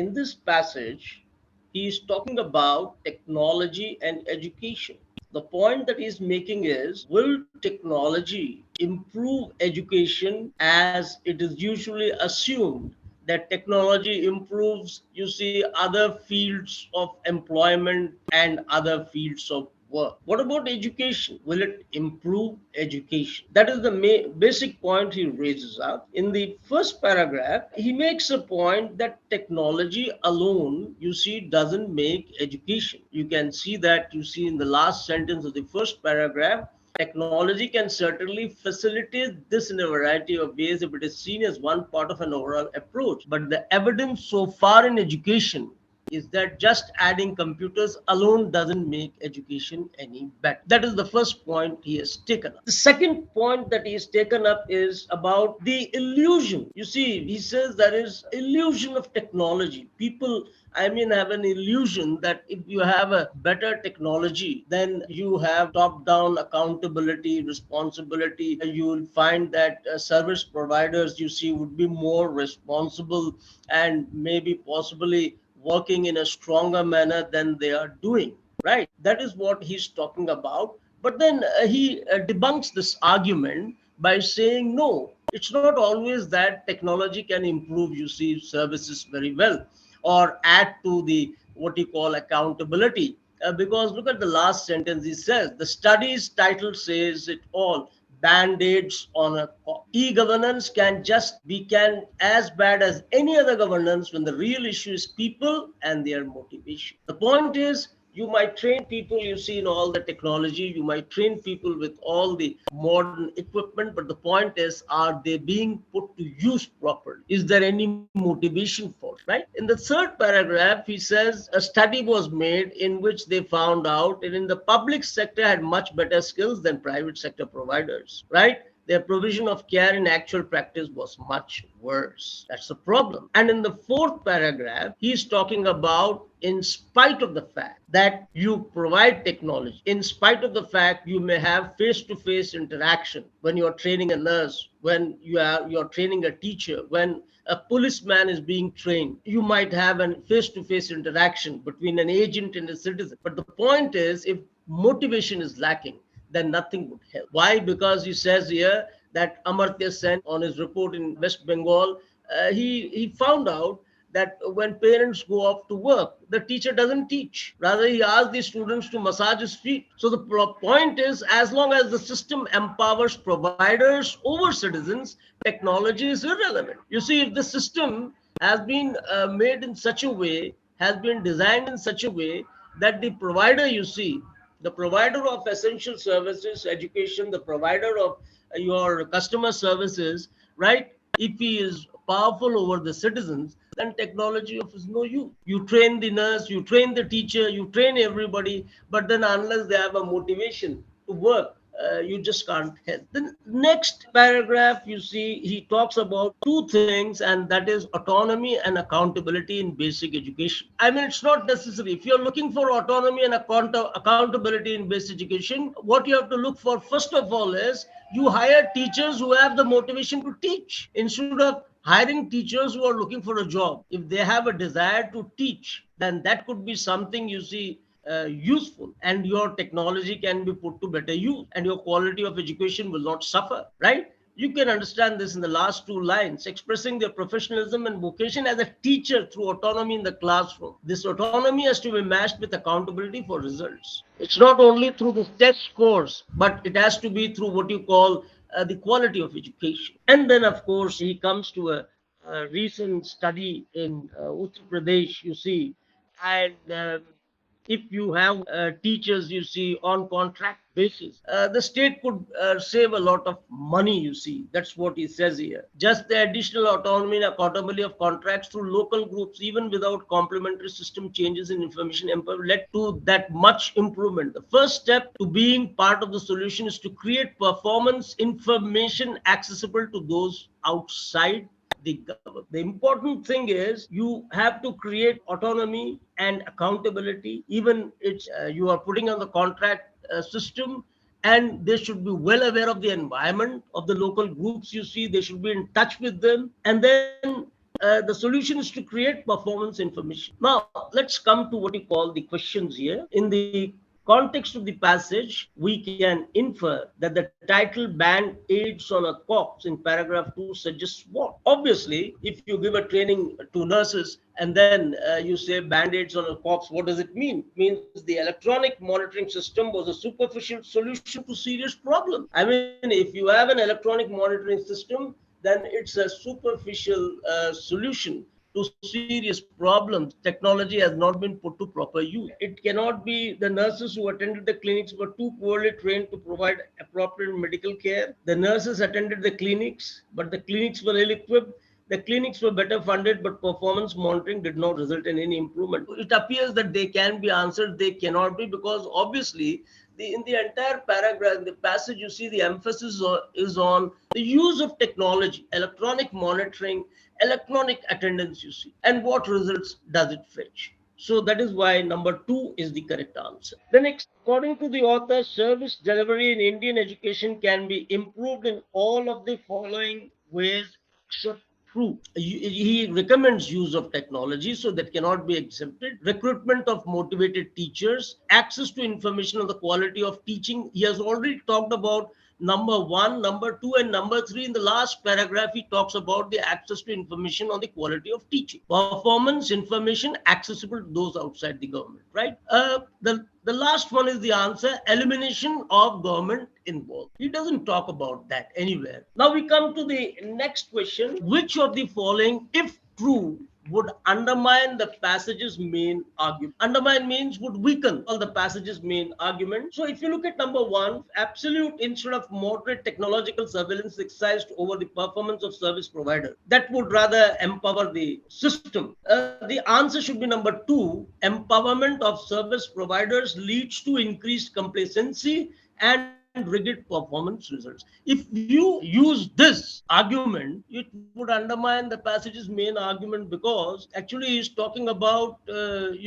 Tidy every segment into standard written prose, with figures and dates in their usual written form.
in this passage, he is talking about technology and education. The point that he's making is, will technology improve education, as it is usually assumed that technology improves, you see, other fields of employment and other fields of work? What about education? Will it improve education? That is the basic point he raises out. In the first paragraph, he makes a point that technology alone, you see, doesn't make education. You can see that, you see, in the last sentence of the first paragraph. Technology can certainly facilitate this in a variety of ways if it is seen as one part of an overall approach. But the evidence so far in education is that just adding computers alone doesn't make education any better. That is the first point he has taken up. The second point that he has taken up is about the illusion. You see, he says there is illusion of technology. People, have an illusion that if you have a better technology, then you have top-down accountability, responsibility. You will find that service providers, you see, would be more responsible and maybe possibly working in a stronger manner than they are doing, right? That is what he's talking about. But then he debunks this argument by saying, no, it's not always that technology can improve, you see, services very well or add to the what you call accountability. Because look at the last sentence. He says the study's title says it all: band-aids on a cop. E-governance can just be can as bad as any other governance when the real issue is people and their motivation. The point is, you might train people, you see, in all the technology, you might train people with all the modern equipment, but the point is, are they being put to use properly? Is there any motivation for it, right? In the third paragraph, he says a study was made in which they found out that in the public sector had much better skills than private sector providers, right? Their provision of care in actual practice was much worse. That's the problem. And in the fourth paragraph, he's talking about, in spite of the fact that you provide technology, in spite of the fact you may have face-to-face interaction when you're training a nurse, when you're training a teacher, when a policeman is being trained, you might have a face-to-face interaction between an agent and a citizen. But the point is, if motivation is lacking, then nothing would help. Why? Because he says here that Amartya Sen, on his report in West Bengal, he found out that when parents go off to work, the teacher doesn't teach. Rather, he asks the students to massage his feet. So the point is, as long as the system empowers providers over citizens, technology is irrelevant. You see, if the system has been made in such a way, has been designed in such a way that the provider, you see, the provider of essential services, education, the provider of your customer services, right? If he is powerful over the citizens, then technology of is no use. You train the nurse, you train the teacher, you train everybody, but then unless they have a motivation to work, you just can't help. The next paragraph, you see, he talks about two things, and that is autonomy and accountability in basic education. It's not necessary. If you're looking for autonomy and accountability in basic education, what you have to look for, first of all, is you hire teachers who have the motivation to teach instead of hiring teachers who are looking for a job. If they have a desire to teach, then that could be something, you see, useful, and your technology can be put to better use, and your quality of education will not suffer, right? You can understand this in the last two lines: expressing their professionalism and vocation as a teacher through autonomy in the classroom. This autonomy has to be matched with accountability for results. It's not only through the test scores, but it has to be through what you call the quality of education. And then, of course, he comes to a recent study in Uttar Pradesh, you see, and if you have teachers, you see, on contract basis, the state could save a lot of money, you see. That's what he says here. Just the additional autonomy and accountability of contracts through local groups, even without complementary system changes in information empowerment, led to that much improvement. The first step to being part of the solution is to create performance information accessible to those outside the government. The important thing is you have to create autonomy and accountability. Even it's you are putting on the contract system, and they should be well aware of the environment of the local groups. You see, they should be in touch with them, and then The solution is to create performance information. Now, let's come to what you call the questions here. In the context of the passage, we can infer that the title band aids on a corpse in paragraph 2 suggests what? Obviously, if you give a training to nurses and then you say band-aids on a corpse, what does it mean? It means the electronic monitoring system was a superficial solution to serious problems. I mean, if you have an electronic monitoring system, then it's a superficial solution to serious problems. Technology has not been put to proper use. It cannot be the nurses who attended the clinics were too poorly trained to provide appropriate medical care. The nurses attended the clinics, but the clinics were ill equipped. The clinics were better funded, but performance monitoring did not result in any improvement. It appears that they can be answered, they cannot be, because obviously in the entire paragraph, in the passage, you see the emphasis is on the use of technology, electronic monitoring, electronic attendance, you see, and what results does it fetch. So that is why number 2 is the correct answer. The next, according to the author, service delivery in Indian education can be improved in all of the following ways except true. He recommends use of technology, so that cannot be exempted. Recruitment of motivated teachers, access to information on the quality of teaching. He has already talked about number 1, number 2, and number 3. In the last paragraph, he talks about the access to information on the quality of teaching. Performance information accessible to those outside the government, right? The last one is the answer, elimination of government involved. He doesn't talk about that anywhere. Now we come to the next question. Which of the following, if true, would undermine the passage's main argument? Undermine means would weaken all the passage's main argument. So if you look at number 1, absolute instead of moderate technological surveillance exercised over the performance of service provider, that would rather empower the system. The answer should be number 2, empowerment of service providers leads to increased complacency and rigid performance results. If you use this argument, it would undermine the passage's main argument, because actually he's talking about, the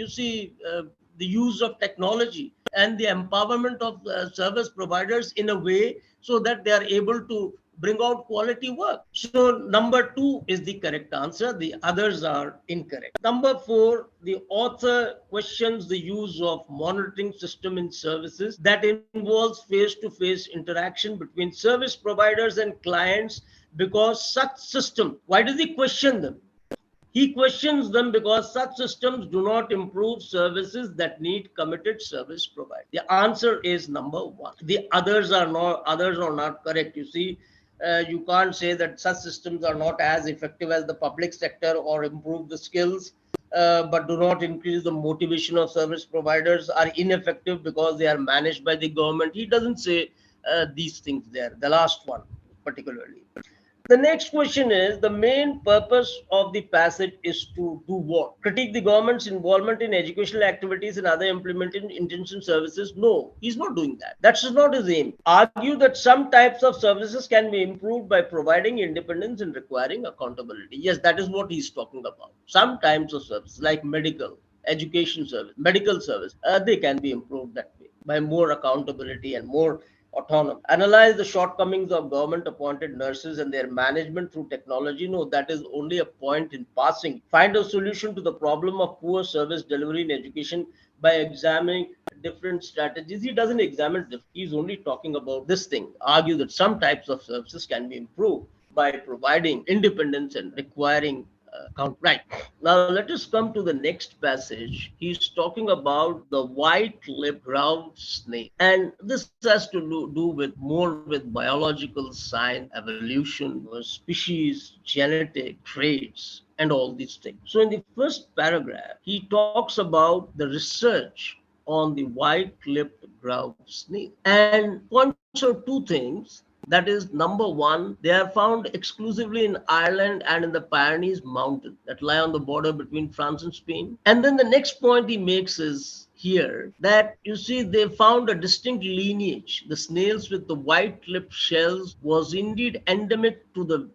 use of technology and the empowerment of service providers in a way so that they are able to bring out quality work. So number 2 is the correct answer. The others are incorrect. Number 4, the author questions the use of monitoring system in services that involves face-to-face interaction between service providers and clients, because such system, why does he question them? He questions them because such systems do not improve services that need committed service providers. The answer is number 1. The others are not correct. You see, you can't say that such systems are not as effective as the public sector or improve the skills, but do not increase the motivation of service providers, are ineffective because they are managed by the government. He doesn't say these things there. The last one particularly. The next question is, the main purpose of the passage is to do what? Critique the government's involvement in educational activities and other implemented intention services? No, he's not doing that. That's not his aim. Argue that some types of services can be improved by providing independence and requiring accountability. Yes, that is what he's talking about. Some types of services like medical, education service, medical service, they can be improved that way by more accountability and more autonomy. Analyze the shortcomings of government appointed nurses and their management through technology. No, that is only a point in passing. Find a solution to the problem of poor service delivery in education by examining different strategies. He doesn't examine this. He's only talking about this thing. Argue that some types of services can be improved by providing independence and requiring count. Right. Now let us come to the next passage. He's talking about the white-lipped ground snake. And this has to do with more with biological science, evolution, species, genetic traits, and all these things. So in the first paragraph, he talks about the research on the white-lipped ground snake and points out 2 things. That is, number 1, they are found exclusively in Ireland and in the Pyrenees Mountains that lie on the border between France and Spain. And then the next point he makes is here that, you see, they found a distinct lineage. The snails with the white-lipped shells was indeed endemic to the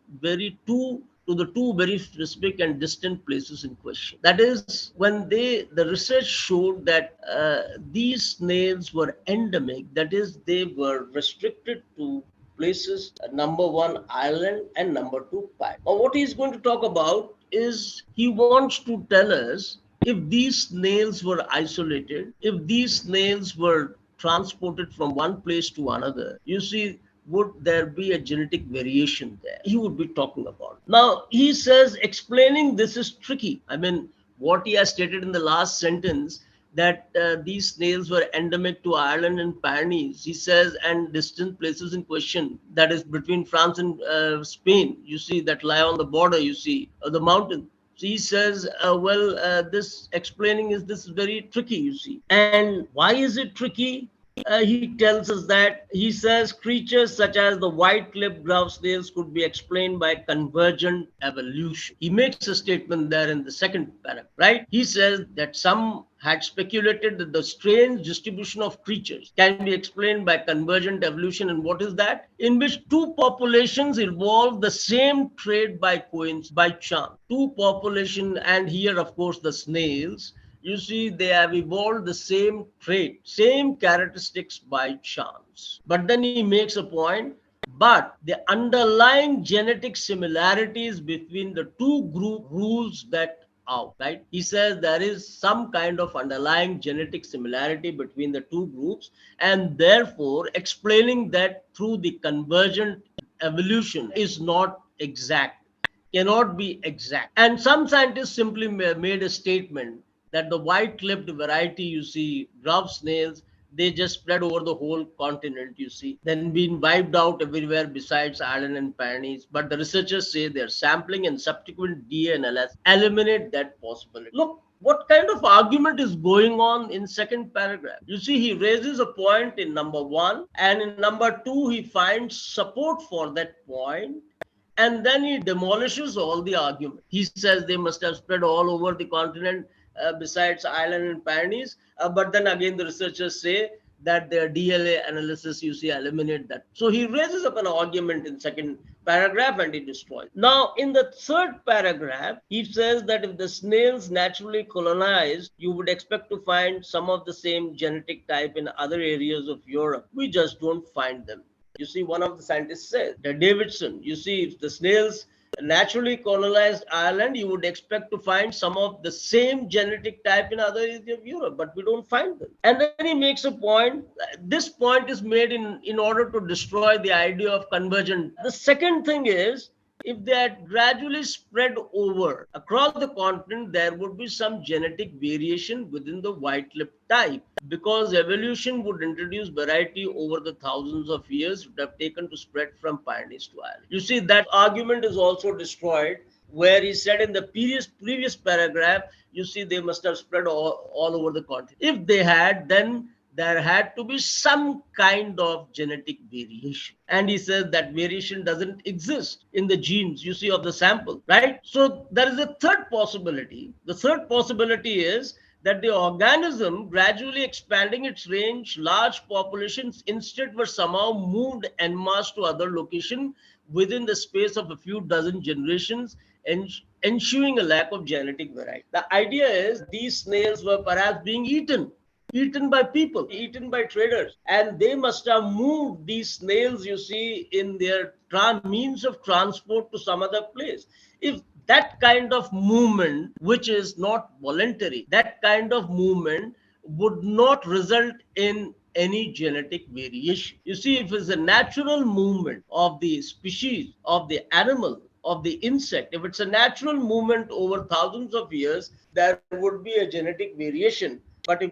two very specific and distant places in question. That is, when the research showed that these snails were endemic, that is, they were restricted to places, number 1, Ireland, and number 2, Pi. Now, what he's going to talk about is he wants to tell us if these snails were isolated, if these snails were transported from one place to another, you see, would there be a genetic variation there? He would be talking about. Now, he says explaining this is tricky. I mean, what he has stated in the last sentence, that these snails were endemic to Ireland and Pyrenees, he says, and distant places in question, that is between France and Spain, you see, that lie on the border, you see, the mountain. So he says, this explaining is this is very tricky, you see. And why is it tricky? He tells us that he says creatures such as the white-lipped grouse snails could be explained by convergent evolution. He makes a statement there in the second paragraph, right? He says that some had speculated that the strange distribution of creatures can be explained by convergent evolution. And what is that? In which two populations evolve the same trait by coincidence, by chance. Two population, and here, of course, the snails, you see, they have evolved the same trait, same characteristics by chance. But then he makes a point, but the underlying genetic similarities between the two group rules that out, right? He says there is some kind of underlying genetic similarity between the two groups, and therefore explaining that through the convergent evolution is not exact, cannot be exact. And some scientists simply made a statement that the white-lipped variety, you see, grouse snails, they just spread over the whole continent, you see, then been wiped out everywhere besides Ireland and Pyrenees. But the researchers say their sampling and subsequent DNA analysis eliminate that possibility. Look, what kind of argument is going on in second paragraph? You see, he raises a point in number one, and in number two, he finds support for that point, and then he demolishes all the argument. He says they must have spread all over the continent besides Ireland and Pyrenees. But then again, the researchers say that their DNA analysis, you see, eliminate that. So he raises up an argument in second paragraph and he destroys. Now, in the third paragraph, he says that if the snails naturally colonized, you would expect to find some of the same genetic type in other areas of Europe. We just don't find them. You see, one of the scientists said, that Davidson, you see, if the snails naturally colonized Ireland, you would expect to find some of the same genetic type in other areas of Europe, but we don't find them. And then he makes a point. This point is made in order to destroy the idea of convergent. The second thing is, if they had gradually spread over across the continent, there would be some genetic variation within the white-lipped type, because evolution would introduce variety over the thousands of years it would have taken to spread from Pyrenees to Ireland. You see, that argument is also destroyed, where he said in the previous paragraph, you see, they must have spread all over the continent. If they had, then there had to be some kind of genetic variation. And he says that variation doesn't exist in the genes, you see, of the sample, right? So there is a third possibility. The third possibility is that the organism gradually expanding its range, large populations instead were somehow moved en masse to other locations within the space of a few dozen generations, ensuring a lack of genetic variety. The idea is these snails were perhaps being eaten by people, eaten by traders, and they must have moved these snails, you see, in their means of transport to some other place. If that kind of movement, which is not voluntary, that kind of movement would not result in any genetic variation. You see, if it's a natural movement of the species, of the animal, of the insect, if it's a natural movement over thousands of years, there would be a genetic variation. But if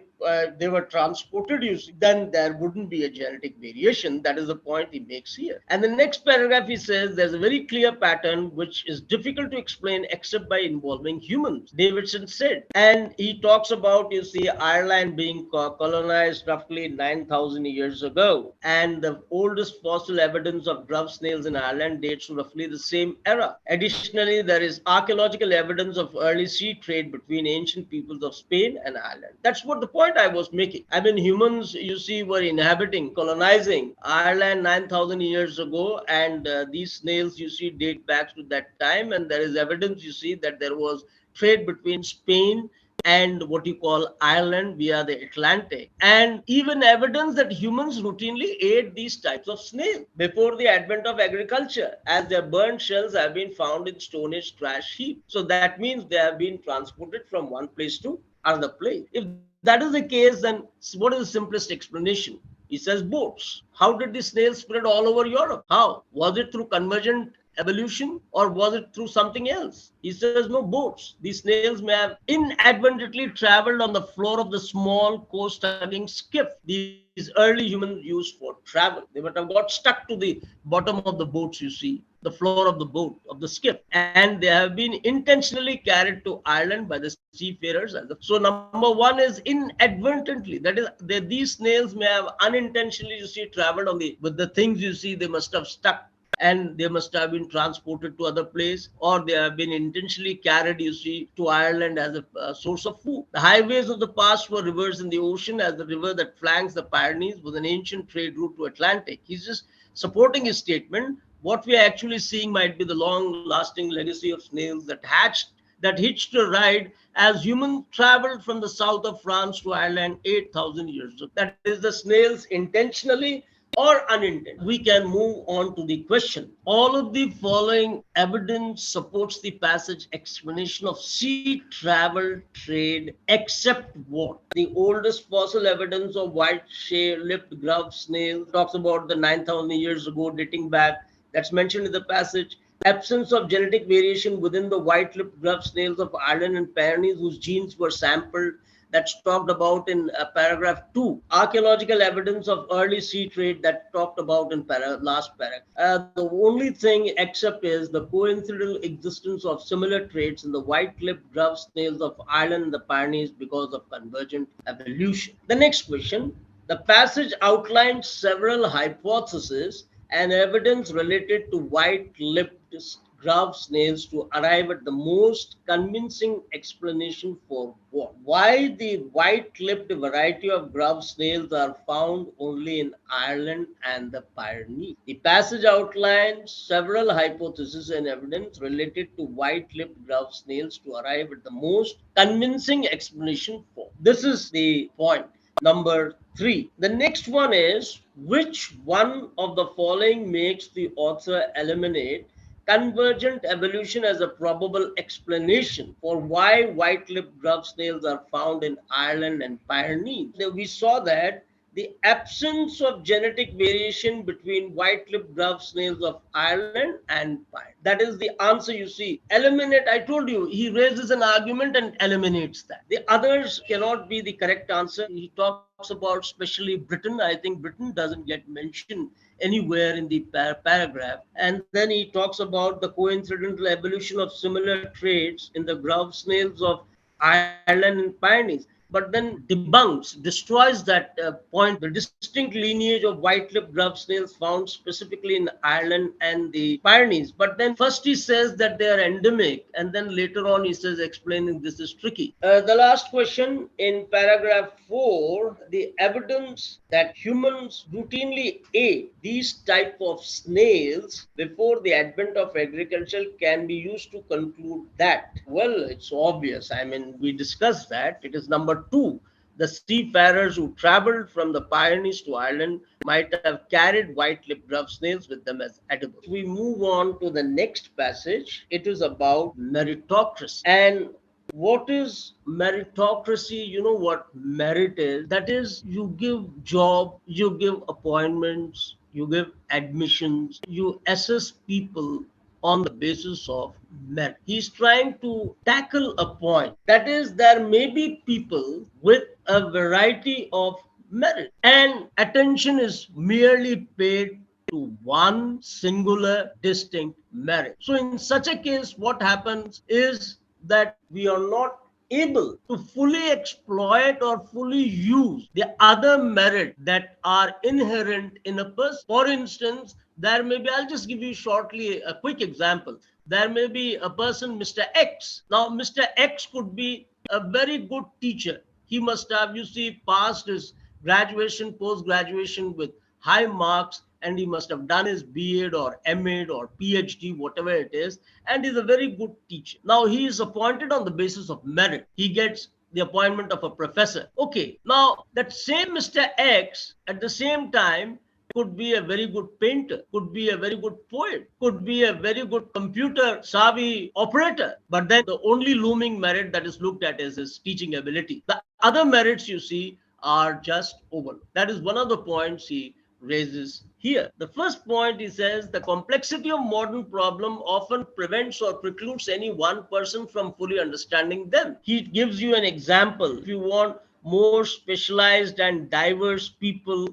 they were transported, you see, then there wouldn't be a genetic variation. That is the point he makes here. And the next paragraph, he says there's a very clear pattern which is difficult to explain except by involving humans, Davidson said. And he talks about, you see, Ireland being colonized roughly 9,000 years ago. And the oldest fossil evidence of grouse snails in Ireland dates to roughly the same era. Additionally, there is archaeological evidence of early sea trade between ancient peoples of Spain and Ireland. That's what the point I was making. I mean, humans, you see, were inhabiting, colonizing Ireland 9,000 years ago, and these snails, you see, date back to that time. And there is evidence, you see, that there was trade between Spain and what you call Ireland via the Atlantic, and even evidence that humans routinely ate these types of snails before the advent of agriculture, as their burnt shells have been found in Stone Age trash heap. So that means they have been transported from one place to another place. If that is the case, then what is the simplest explanation? He says boats. How did the snails spread all over Europe? How? Was it through convergent evolution or was it through something else? He says no, boats. These snails may have inadvertently traveled on the floor of the small coast hugging skiff these early humans used for travel. They might have got stuck to the bottom of the boats, you see, the floor of the boat, of the skiff, and they have been intentionally carried to Ireland by the seafarers. So number one is inadvertently, that is, these snails may have unintentionally, you see, traveled on the with the things, you see, they must have stuck and they must have been transported to other place, or they have been intentionally carried, you see, to Ireland as a source of food. The highways of the past were rivers in the ocean, as the river that flanks the Pyrenees was an ancient trade route to Atlantic. He's just supporting his statement. What we are actually seeing might be the long lasting legacy of snails that hitched a ride as humans traveled from the south of France to Ireland 8,000 years ago. That is, the snails intentionally or unintentional. We can move on to the question. All of the following evidence supports the passage explanation of sea travel trade, except what? The oldest fossil evidence of white-lipped grub snail talks about the 9,000 years ago, dating back. That's mentioned in the passage. Absence of genetic variation within the white-lipped grub snails of Ireland and Pyrenees, whose genes were sampled. That's talked about in paragraph 2. Archaeological evidence of early sea trade that talked about in last paragraph. The only thing except is the coincidental existence of similar traits in the white-lipped grub snails of Ireland and the Pyrenees because of convergent evolution. The next question. The passage outlines several hypotheses and evidence related to white-lipped grub snails to arrive at the most convincing explanation for what? Why the white-lipped variety of grub snails are found only in Ireland and the Pyrenees. The passage outlines several hypotheses and evidence related to white-lipped grub snails to arrive at the most convincing explanation for. This is the point. Number 3. The next one is, which one of the following makes the author eliminate convergent evolution as a probable explanation for why white-lipped grub snails are found in Ireland and Pyrenees? We saw that the absence of genetic variation between white-lipped grub snails of Ireland and Pyrenees. That is the answer, you see. Eliminate, I told you, he raises an argument and eliminates that. The others cannot be the correct answer. He talks about especially Britain. I think Britain doesn't get mentioned anywhere in the paragraph. And then he talks about the coincidental evolution of similar traits in the grub snails of Ireland and Pyrenees, but then debunks, destroys that point, the distinct lineage of white-lipped grub snails found specifically in Ireland and the Pyrenees. But then first he says that they are endemic, and then later on he says explaining this is tricky. The last question in paragraph 4, the evidence that humans routinely ate these type of snails before the advent of agriculture can be used to conclude that. Well, it's obvious. I mean, we discussed that. It is number 2. The seafarers who traveled from the Pyrenees to Ireland might have carried white-lipped grub snails with them as edible. We move on to the next passage. It is about meritocracy. And what is meritocracy? You know what merit is? That is, you give job, you give appointments, you give admissions, you assess people on the basis of merit. He's trying to tackle a point. That is, there may be people with a variety of merit, and attention is merely paid to one singular distinct merit. So in such a case, what happens is that we are not able to fully exploit or fully use the other merit that are inherent in a person. For instance, there may be, I'll just give you shortly a quick example. There may be a person, Mr. X. Now, Mr. X could be a very good teacher. He must have, you see, passed his graduation, post-graduation with high marks, and he must have done his B.Ed or M.Ed or Ph.D., whatever it is, and he's a very good teacher. Now, he is appointed on the basis of merit. He gets the appointment of a professor. Okay, now that same Mr. X at the same time could be a very good painter, could be a very good poet, could be a very good computer savvy operator. But then the only looming merit that is looked at is his teaching ability. The other merits you see are just overlooked. That is one of the points he raises here. The first point, he says, the complexity of modern problem often prevents or precludes any one person from fully understanding them. He gives you an example. If you want more specialized and diverse people,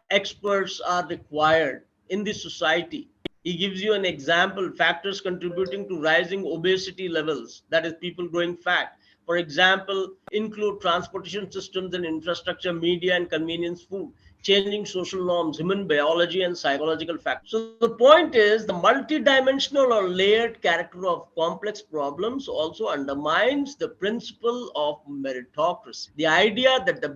experts are required in this society. He gives you an example, factors contributing to rising obesity levels, that is, people growing fat. For example, include transportation systems and infrastructure, media and convenience food, changing social norms, human biology, and psychological factors. So the point is, the multidimensional or layered character of complex problems also undermines the principle of meritocracy, the idea that the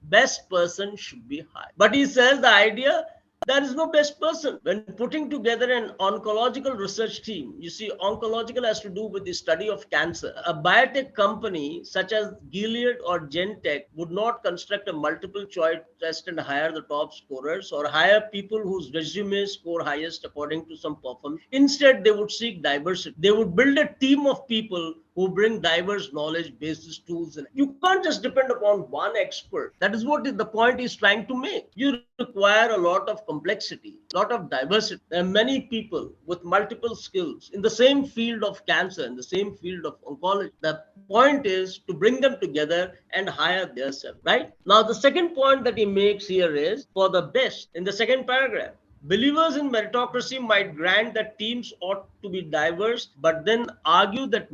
best person should be high. But he says the idea there is no best person. When putting together an oncological research team, you see, oncological has to do with the study of cancer. A biotech company such as Gilead or Gentech would not construct a multiple choice test and hire the top scorers or hire people whose resumes score highest according to some performance. Instead, they would seek diversity. They would build a team of people who bring diverse knowledge bases, tools. And you can't just depend upon one expert. That is what the point is trying to make. You require a lot of complexity, a lot of diversity. There are many people with multiple skills in the same field of cancer, in the same field of oncology. The point is to bring them together and hire their self, right? Now, the second point that he makes here is for the best in the second paragraph. Believers in meritocracy might grant that teams ought to be diverse, but then argue that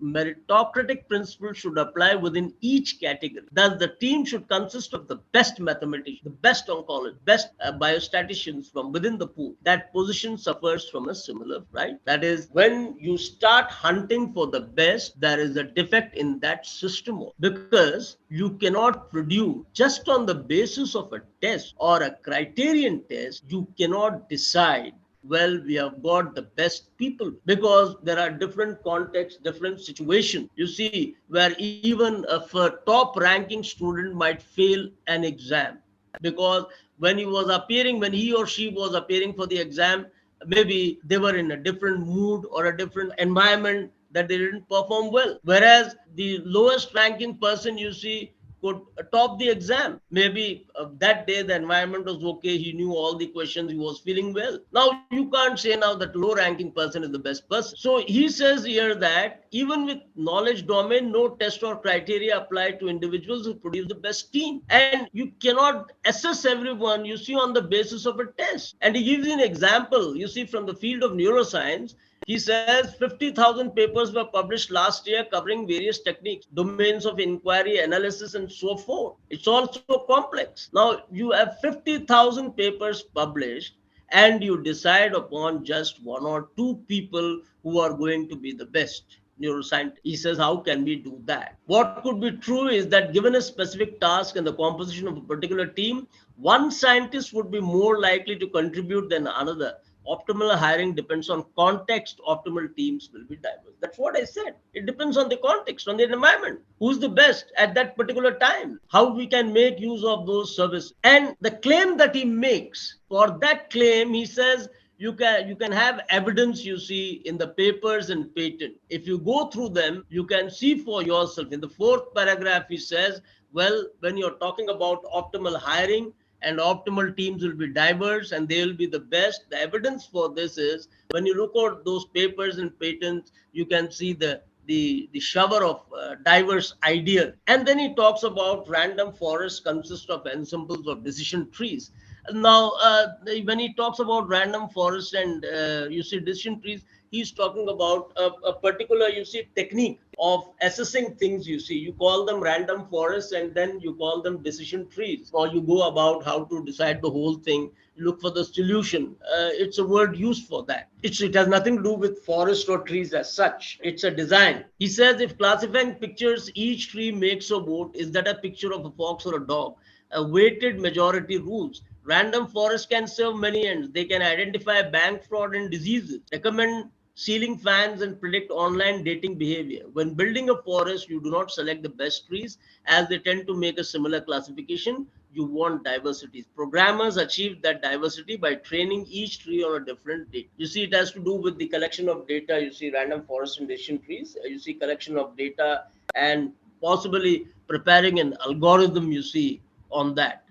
meritocratic principles should apply within each category. Thus, the team should consist of the best mathematicians, the best oncologists, best biostatisticians from within the pool. That position suffers from a similar, right? That is, when you start hunting for the best, there is a defect in that system because you cannot produce just on the basis of a test or a criterion test. You cannot decide, well, we have got the best people, because there are different contexts, different situations. You see, where even if a top ranking student might fail an exam, because when he or she was appearing for the exam, maybe they were in a different mood or a different environment that they didn't perform well. Whereas the lowest ranking person you see could top the exam. Maybe that day the environment was okay, he knew all the questions, he was feeling well. Now you can't say now that low ranking person is the best person. So he says here that even with knowledge domain, no test or criteria apply to individuals who produce the best team. And you cannot assess everyone, you see, on the basis of a test. And he gives you an example, you see, from the field of neuroscience. He says 50,000 papers were published last year covering various techniques, domains of inquiry, analysis, and so forth. It's also complex. Now, you have 50,000 papers published, and you decide upon just one or two people who are going to be the best neuroscientist. He says, how can we do that? What could be true is that given a specific task and the composition of a particular team, one scientist would be more likely to contribute than another. Optimal hiring depends on context. Optimal teams will be diverse. That's what I said. It depends on the context, on the environment. Who's the best at that particular time? How we can make use of those services. And the claim that he makes, for that claim, he says, you can have evidence, you see, in the papers and patent. If you go through them, you can see for yourself. In the fourth paragraph, he says, well, when you're talking about optimal hiring, and optimal teams will be diverse and they will be the best. The evidence for this is when you look at those papers and patents, you can see the shower of diverse ideas. And then he talks about random forests consist of ensembles of decision trees. Now, when he talks about random forests and you see decision trees, he's talking about a particular, you see, technique of assessing things. You see, you call them random forests and then you call them decision trees, or you go about how to decide the whole thing, look for the solution. It's a word used for that. It has nothing to do with forest or trees as such. It's a design. He says, if classifying pictures each tree makes a vote, is that a picture of a fox or a dog? A weighted majority rules. Random forests can serve many ends. They can identify bank fraud and diseases, recommend ceiling fans and predict online dating behavior. When building a forest, you do not select the best trees as they tend to make a similar classification. You want diversity. Programmers achieve that diversity by training each tree on a different data. You see, it has to do with the collection of data. You see, random forest and decision trees. You see, collection of data and possibly preparing an algorithm, you see, on that.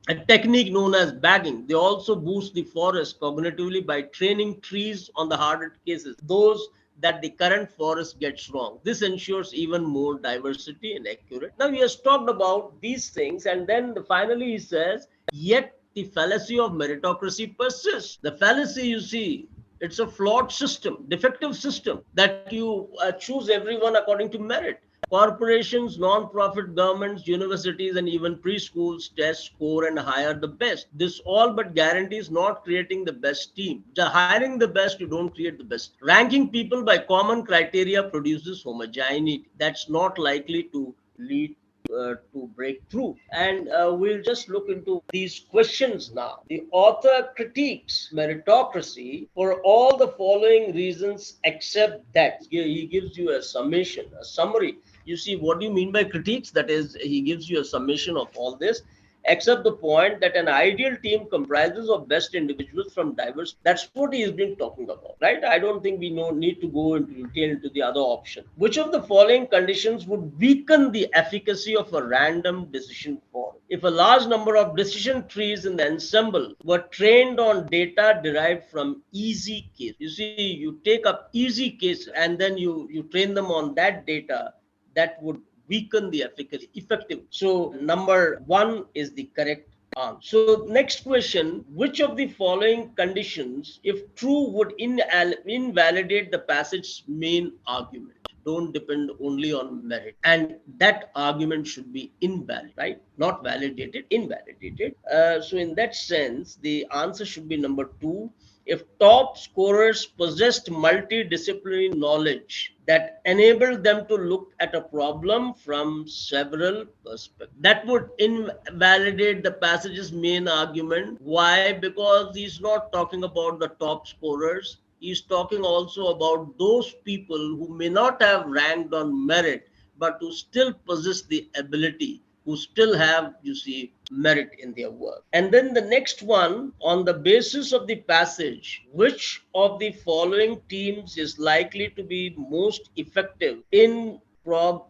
A technique known as bagging. They also boost the forest cognitively by training trees on the harder cases, those that the current forest gets wrong. This ensures even more diversity and accurate. Now, he has talked about these things, and then finally he says, yet the fallacy of meritocracy persists. The fallacy, you see, it's a flawed system, defective system that you choose everyone according to merit. Corporations, non-profit governments, universities, and even preschools test, score, and hire the best. This all but guarantees not creating the best team. Hiring the best, you don't create the best. Ranking people by common criteria produces homogeneity. That's not likely to lead to breakthrough. And we'll just look into these questions now. The author critiques meritocracy for all the following reasons except that. He gives you a summation, a summary. You see, what do you mean by critiques? That is, he gives you a summation of all this, except the point that an ideal team comprises of best individuals from diverse. That's what he has been talking about, right? I don't think we need to go into detail into the other option. Which of the following conditions would weaken the efficacy of a random decision form? If a large number of decision trees in the ensemble were trained on data derived from easy cases, you see, you take up easy cases and then you train them on that data, that would weaken the efficacy effective. So number one is the correct answer. So next question, which of the following conditions, if true, would invalidate the passage's main argument? Don't depend only on merit, and that argument should be invalid, right? Not validated, invalidated. So in that sense, the answer should be number two. If top scorers possessed multidisciplinary knowledge that enabled them to look at a problem from several perspectives, that would invalidate the passage's main argument. Why? Because he's not talking about the top scorers. He's talking also about those people who may not have ranked on merit, but who still possess the ability, who still have, you see, merit in their work. And then the next one, on the basis of the passage, which of the following teams is likely to be most effective in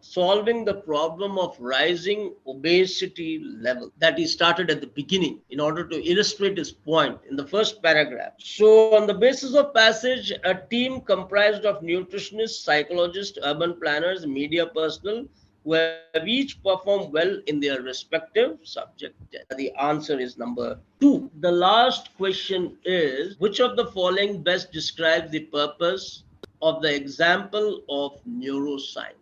solving the problem of rising obesity level, that he started at the beginning in order to illustrate his point in the first paragraph. So on the basis of passage, a team comprised of nutritionists, psychologists, urban planners, media personnel, who have each performed well in their respective subject. The answer is number two. The last question is, which of the following best describes the purpose of the example of neuroscience?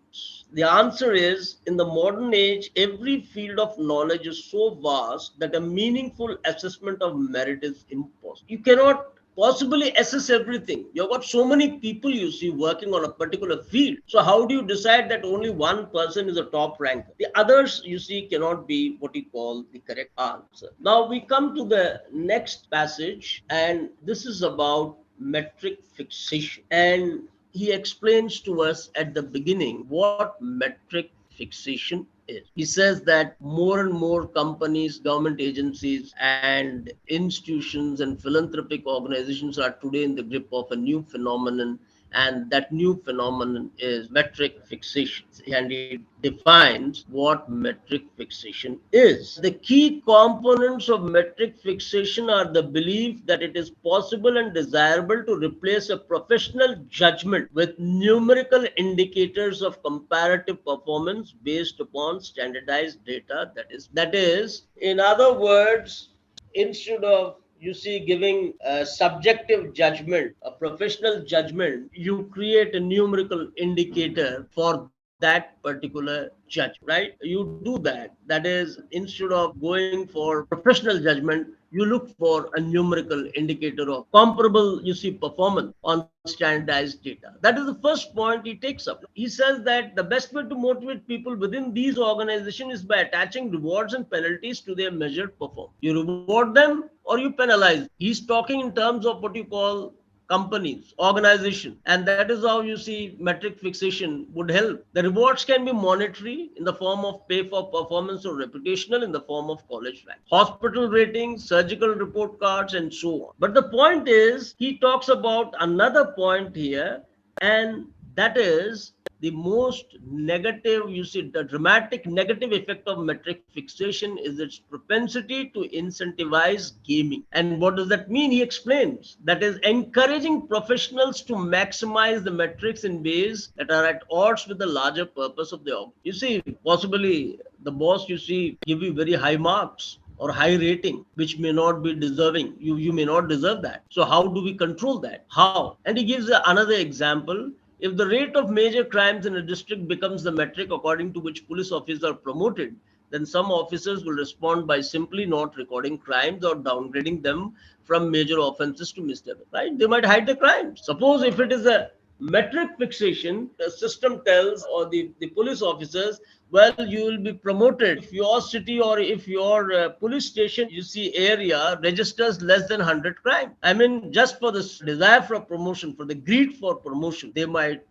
The answer is, in the modern age, every field of knowledge is so vast that a meaningful assessment of merit is impossible. You cannot possibly assess everything. You've got so many people, you see, working on a particular field. So how do you decide that only one person is a top ranker? The others, you see, cannot be what you call the correct answer. Now we come to the next passage, and this is about metric fixation. And he explains to us at the beginning what metric fixation is. He says that more and more companies, government agencies, and institutions and philanthropic organizations are today in the grip of a new phenomenon, and that new phenomenon is metric fixation. And he defines what metric fixation is. The key components of metric fixation are the belief that it is possible and desirable to replace a professional judgment with numerical indicators of comparative performance based upon standardized data. That is, in other words, instead of, you see, giving a subjective judgment, a professional judgment, you create a numerical indicator for that particular judge, right? You do that. That is, instead of going for professional judgment, you look for a numerical indicator of comparable, you see, performance on standardized data. That is the first point he takes up. He says that the best way to motivate people within these organizations is by attaching rewards and penalties to their measured performance. You reward them or you penalize. He's talking in terms of what you call companies, organization, and that is how you see metric fixation would help. The rewards can be monetary in the form of pay for performance or reputational in the form of college rank, hospital ratings, surgical report cards, and so on. But the point is, he talks about another point here, and that is the most negative, you see, the dramatic negative effect of metric fixation is its propensity to incentivize gaming. And what does that mean? He explains that is encouraging professionals to maximize the metrics in ways that are at odds with the larger purpose of the org. You see, possibly the boss, you see, give you very high marks or high rating, which may not be deserving. You may not deserve that. So how do we control that? How? And he gives another example. If the rate of major crimes in a district becomes the metric according to which police officers are promoted, then some officers will respond by simply not recording crimes or downgrading them from major offenses to misdemeanor. Right? They might hide the crimes. Suppose if it is a metric fixation, the system tells or the police officers, well, you will be promoted if your city or if your police station, you see, area registers less than 100 crimes. I mean, just for this desire for promotion, for the greed for promotion, they might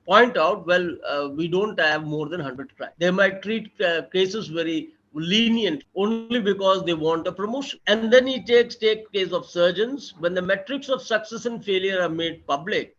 point out, well, we don't have more than 100 crimes. They might treat cases very lenient only because they want a promotion. And then he take case of surgeons. When the metrics of success and failure are made public,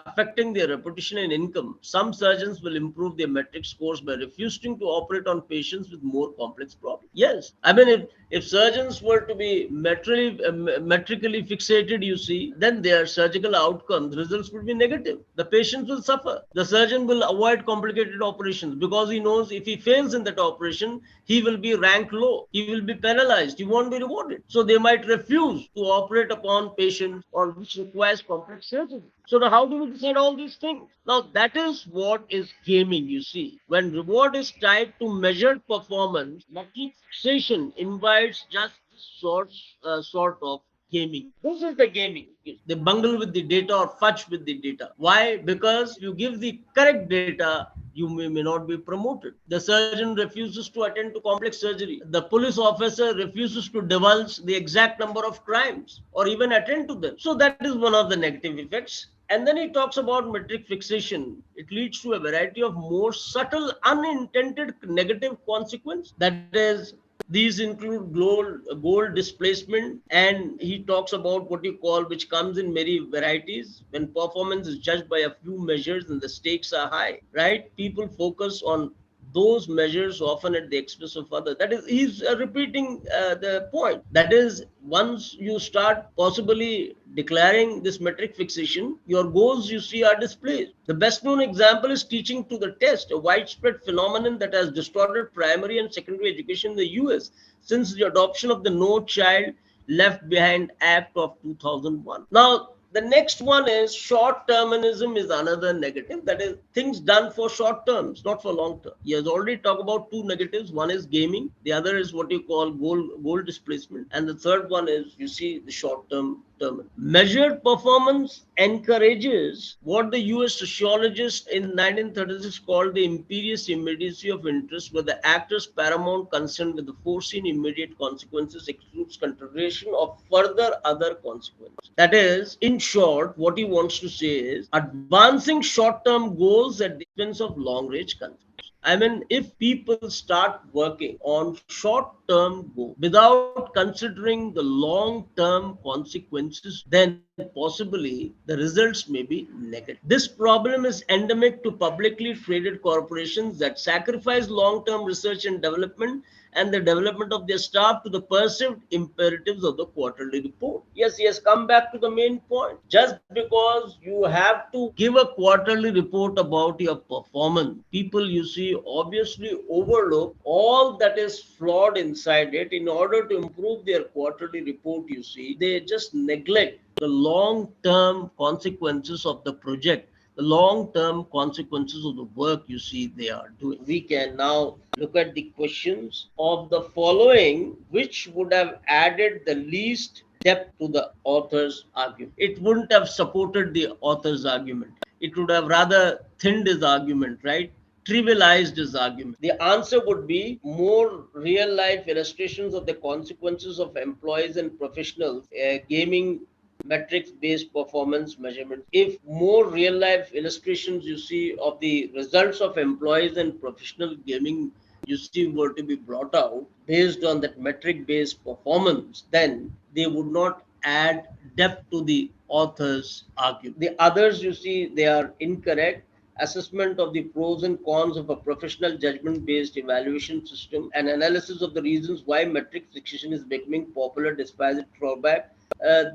affecting their reputation and income, some surgeons will improve their metric scores by refusing to operate on patients with more complex problems. Yes, I mean, if surgeons were to be metrically fixated, you see, then their surgical outcomes results would be negative. The patients will suffer. The surgeon will avoid complicated operations because he knows if he fails in that operation, he will be ranked low. He will be penalized. He won't be rewarded. So they might refuse to operate upon patients or which requires complex surgery. So now how do we decide all these things? Now that is what is gaming, you see. When reward is tied to measured performance, metric fixation invites just this sort of gaming. This is the gaming. They bungle with the data or fudge with the data. Why? Because you give the correct data, you may not be promoted. The surgeon refuses to attend to complex surgery. The police officer refuses to divulge the exact number of crimes or even attend to them. So that is one of the negative effects. And then he talks about metric fixation. It leads to a variety of more subtle, unintended negative consequences. That is, these include goal displacement, and he talks about what you call, which comes in many varieties. When performance is judged by a few measures and the stakes are high, right? People focus on those measures often at the expense of others. That is, he's repeating the point. That is, once you start possibly declaring this metric fixation, your goals, you see, are displaced. The best known example is teaching to the test, a widespread phenomenon that has distorted primary and secondary education in the US since the adoption of the No Child Left Behind Act of 2001. Now, the next one is short termism is another negative. That is, things done for short terms, not for long term. He has already talked about two negatives. One is gaming. The other is what you call goal displacement. And the third one is, you see, the short term terminal. Measured performance encourages what the US sociologist in 1936 called the imperious immediacy of interest, where the actor's paramount concern with the foreseen immediate consequences excludes consideration of further other consequences. That is, in short, what he wants to say is advancing short-term goals at the expense of long-range concerns. I mean, if people start working on short-term goals without considering the long-term consequences, then possibly the results may be negative. This problem is endemic to publicly traded corporations that sacrifice long-term research and development and the development of their staff to the perceived imperatives of the quarterly report. Yes, come back to the main point. Just because you have to give a quarterly report about your performance, people, you see, obviously overlook all that is flawed inside it. In order to improve their quarterly report, you see, they just neglect the long-term consequences of the project, the long-term consequences of the work, you see, they are doing. We can now look at the questions of the following, which would have added the least depth to the author's argument. It wouldn't have supported the author's argument. It would have rather thinned his argument, right? Trivialized his argument. The answer would be more real life illustrations of the consequences of employees and professionals gaming metrics based performance measurement. If more real life illustrations you see of the results of employees and professional gaming you see were to be brought out based on that metric based performance, then they would not add depth to the author's argument. The others you see they are incorrect. Assessment of the pros and cons of a professional judgment based evaluation system, and analysis of the reasons why metric fixation is becoming popular despite its drawback.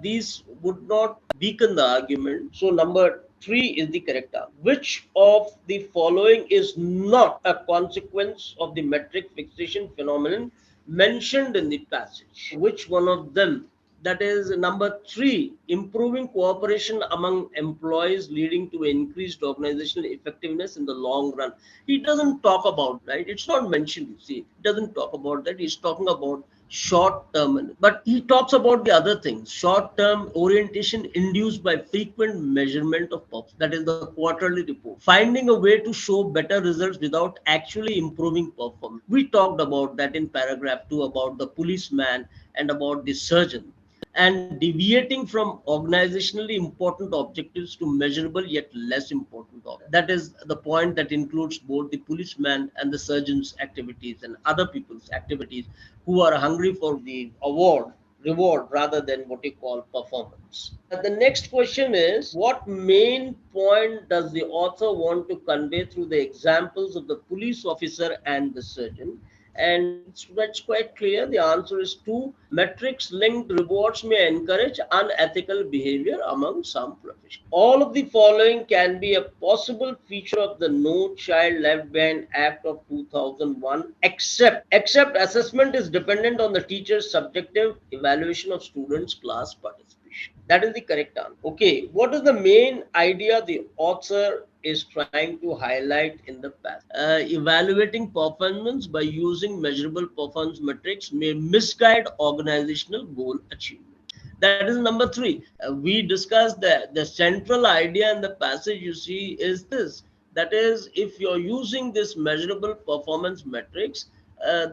These would not weaken the argument. So, number three is the correct answer. Which of the following is not a consequence of the metric fixation phenomenon mentioned in the passage? Which one of them? That is number three, improving cooperation among employees leading to increased organizational effectiveness in the long run. He doesn't talk about, right? It's not mentioned, you see. He doesn't talk about that. He's talking about short term, but he talks about the other things. Short term orientation induced by frequent measurement of performance, that is the quarterly report. Finding a way to show better results without actually improving performance. We talked about that in paragraph 2 about the policeman and about the surgeon, and deviating from organizationally important objectives to measurable yet less important objectives. That is the point that includes both the policeman and the surgeon's activities and other people's activities who are hungry for the reward rather than what you call performance. The next question is, what main point does the author want to convey through the examples of the police officer and the surgeon? And that's quite clear. The answer is two. Metrics linked rewards may encourage unethical behavior among some professions. All of the following can be a possible feature of the No Child Left Behind Act of 2001, except assessment is dependent on the teacher's subjective evaluation of students' class participation. That is the correct answer. Okay, what is the main idea the author is trying to highlight in the past? Evaluating performance by using measurable performance metrics may misguide organizational goal achievement. That is number three. We discussed that the central idea in the passage you see is this, that is, if you're using this measurable performance metrics,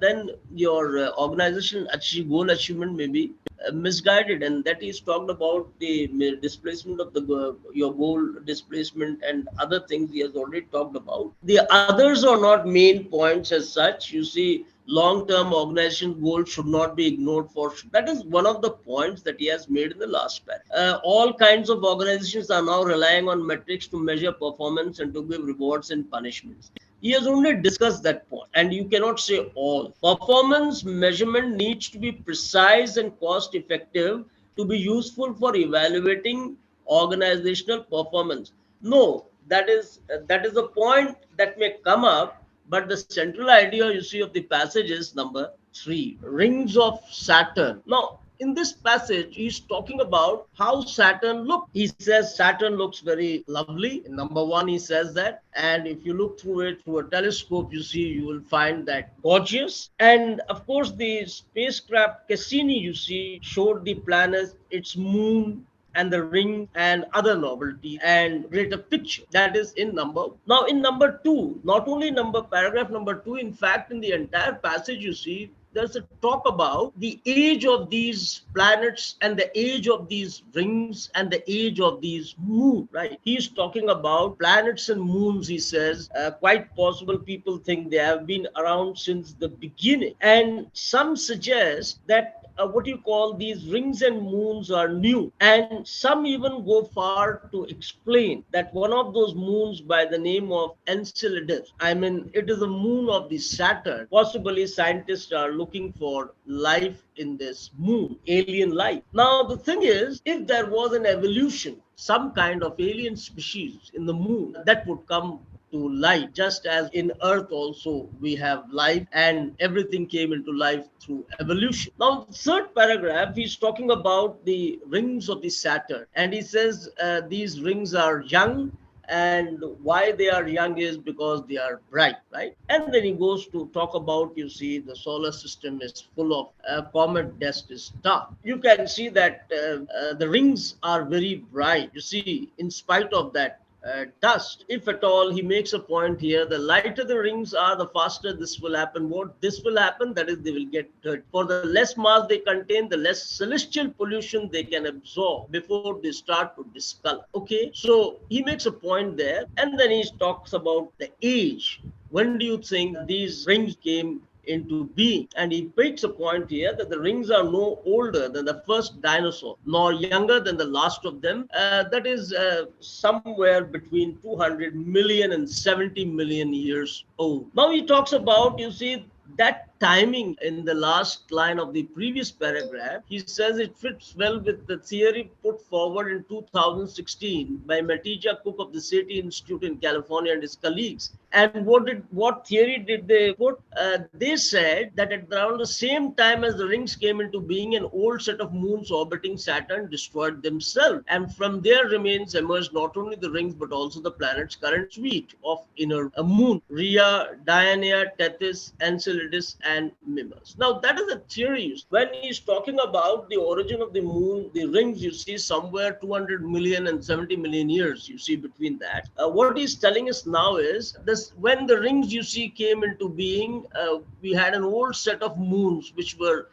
then your organization goal achievement may be misguided, and that is talked about the displacement of the your goal displacement and other things he has already talked about. The others are not main points as such. You see, long-term organization goals should not be ignored for. That is one of the points that he has made in the last paragraph. All kinds of organizations are now relying on metrics to measure performance and to give rewards and punishments. He has only discussed that point, and you cannot say all. Performance measurement needs to be precise and cost effective to be useful for evaluating organizational performance. No, that is a point that may come up, but the central idea you see of the passage is number three, rings of Saturn. Now, in this passage, he's talking about how Saturn looks. He says Saturn looks very lovely. In number one, he says that. And if you look through it through a telescope, you will find that gorgeous. And of course, the spacecraft Cassini, you see, showed the planet, its moon, and the ring and other novelties and create a picture. That is in number. Now in number two, not only number paragraph number two, in fact in the entire passage you see there's a talk about the age of these planets and the age of these rings and the age of these moons, right? He's talking about planets and moons. He says quite possible people think they have been around since the beginning, and some suggest that what you call these rings and moons are new, and some even go far to explain that one of those moons by the name of Enceladus, I mean it is a moon of the Saturn. Possibly scientists are looking for life in this moon, alien life. Now the thing is, if there was an evolution, some kind of alien species in the moon, that would come to light, just as in earth also we have life and everything came into life through evolution. Now the third paragraph, he's talking about the rings of the Saturn, and he says these rings are young, and why they are young is because they are bright, right? And then he goes to talk about, you see, the solar system is full of comet dust is dark. You can see that the rings are very bright. You see, in spite of that dust. If at all, he makes a point here: the lighter the rings are, the faster this will happen. What this will happen, that is, they will get dirt. For the less mass they contain, the less celestial pollution they can absorb before they start to discolor. Okay, so he makes a point there, and then he talks about the age. When do you think these rings came into being? And he makes a point here that the rings are no older than the first dinosaur, nor younger than the last of them. That is somewhere between 200 million and 70 million years old. Now he talks about, you see, that timing in the last line of the previous paragraph. He says it fits well with the theory put forward in 2016 by Matija Cook of the SETI Institute in California and his colleagues. And what theory did they put? They said that at around the same time as the rings came into being, an old set of moons orbiting Saturn destroyed themselves, and from their remains emerged not only the rings but also the planet's current suite of inner moon: Rhea, Diana, Tethys, Enceladus, and Mimas. Now that is a theory. When he's talking about the origin of the moon, the rings, you see somewhere 200 million and 70 million years, you see, between that. What he's telling us now is this: when the rings, you see, came into being, we had an old set of moons which were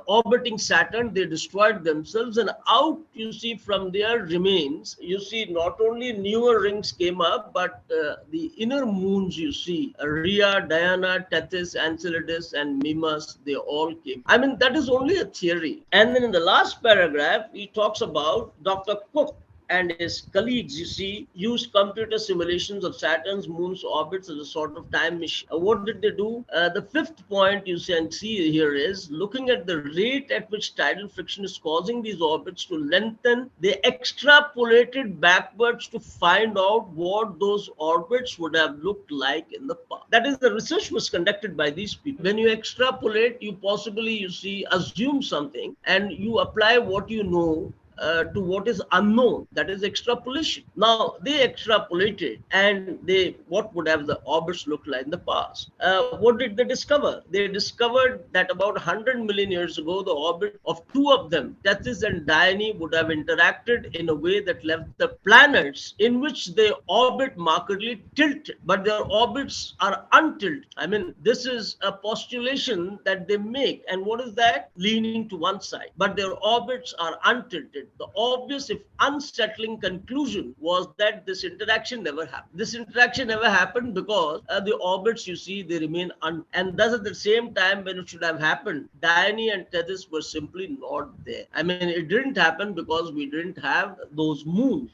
orbiting Saturn. They destroyed themselves, and out, you see, from their remains, you see, not only newer rings came up, but the inner moons, you see, Rhea, Diana, Tethys, Enceladus, and Mimas, they all came. I mean, that is only a theory. And then in the last paragraph, he talks about Dr. Cook and his colleagues, you see, used computer simulations of Saturn's moon's orbits as a sort of time machine. What did they do? The fifth point you can see here is, looking at the rate at which tidal friction is causing these orbits to lengthen, they extrapolated backwards to find out what those orbits would have looked like in the past. That is, the research was conducted by these people. When you extrapolate, you possibly, you see, assume something and you apply what you know to what is unknown. That is extrapolation. Now they extrapolated, and what would have the orbits looked like in the past? What did they discover? They discovered that about 100 million years ago, the orbit of two of them, Tethys and Dione, would have interacted in a way that left the planets in which they orbit markedly tilted, but their orbits are untilted. I mean, this is a postulation that they make, and what is that? Leaning to one side, but their orbits are untilted. The obvious, if unsettling, conclusion was that this interaction never happened. This interaction never happened because the orbits, you see, they remain and thus at the same time when it should have happened, Dione and Tethys were simply not there. I mean, it didn't happen because we didn't have those moons.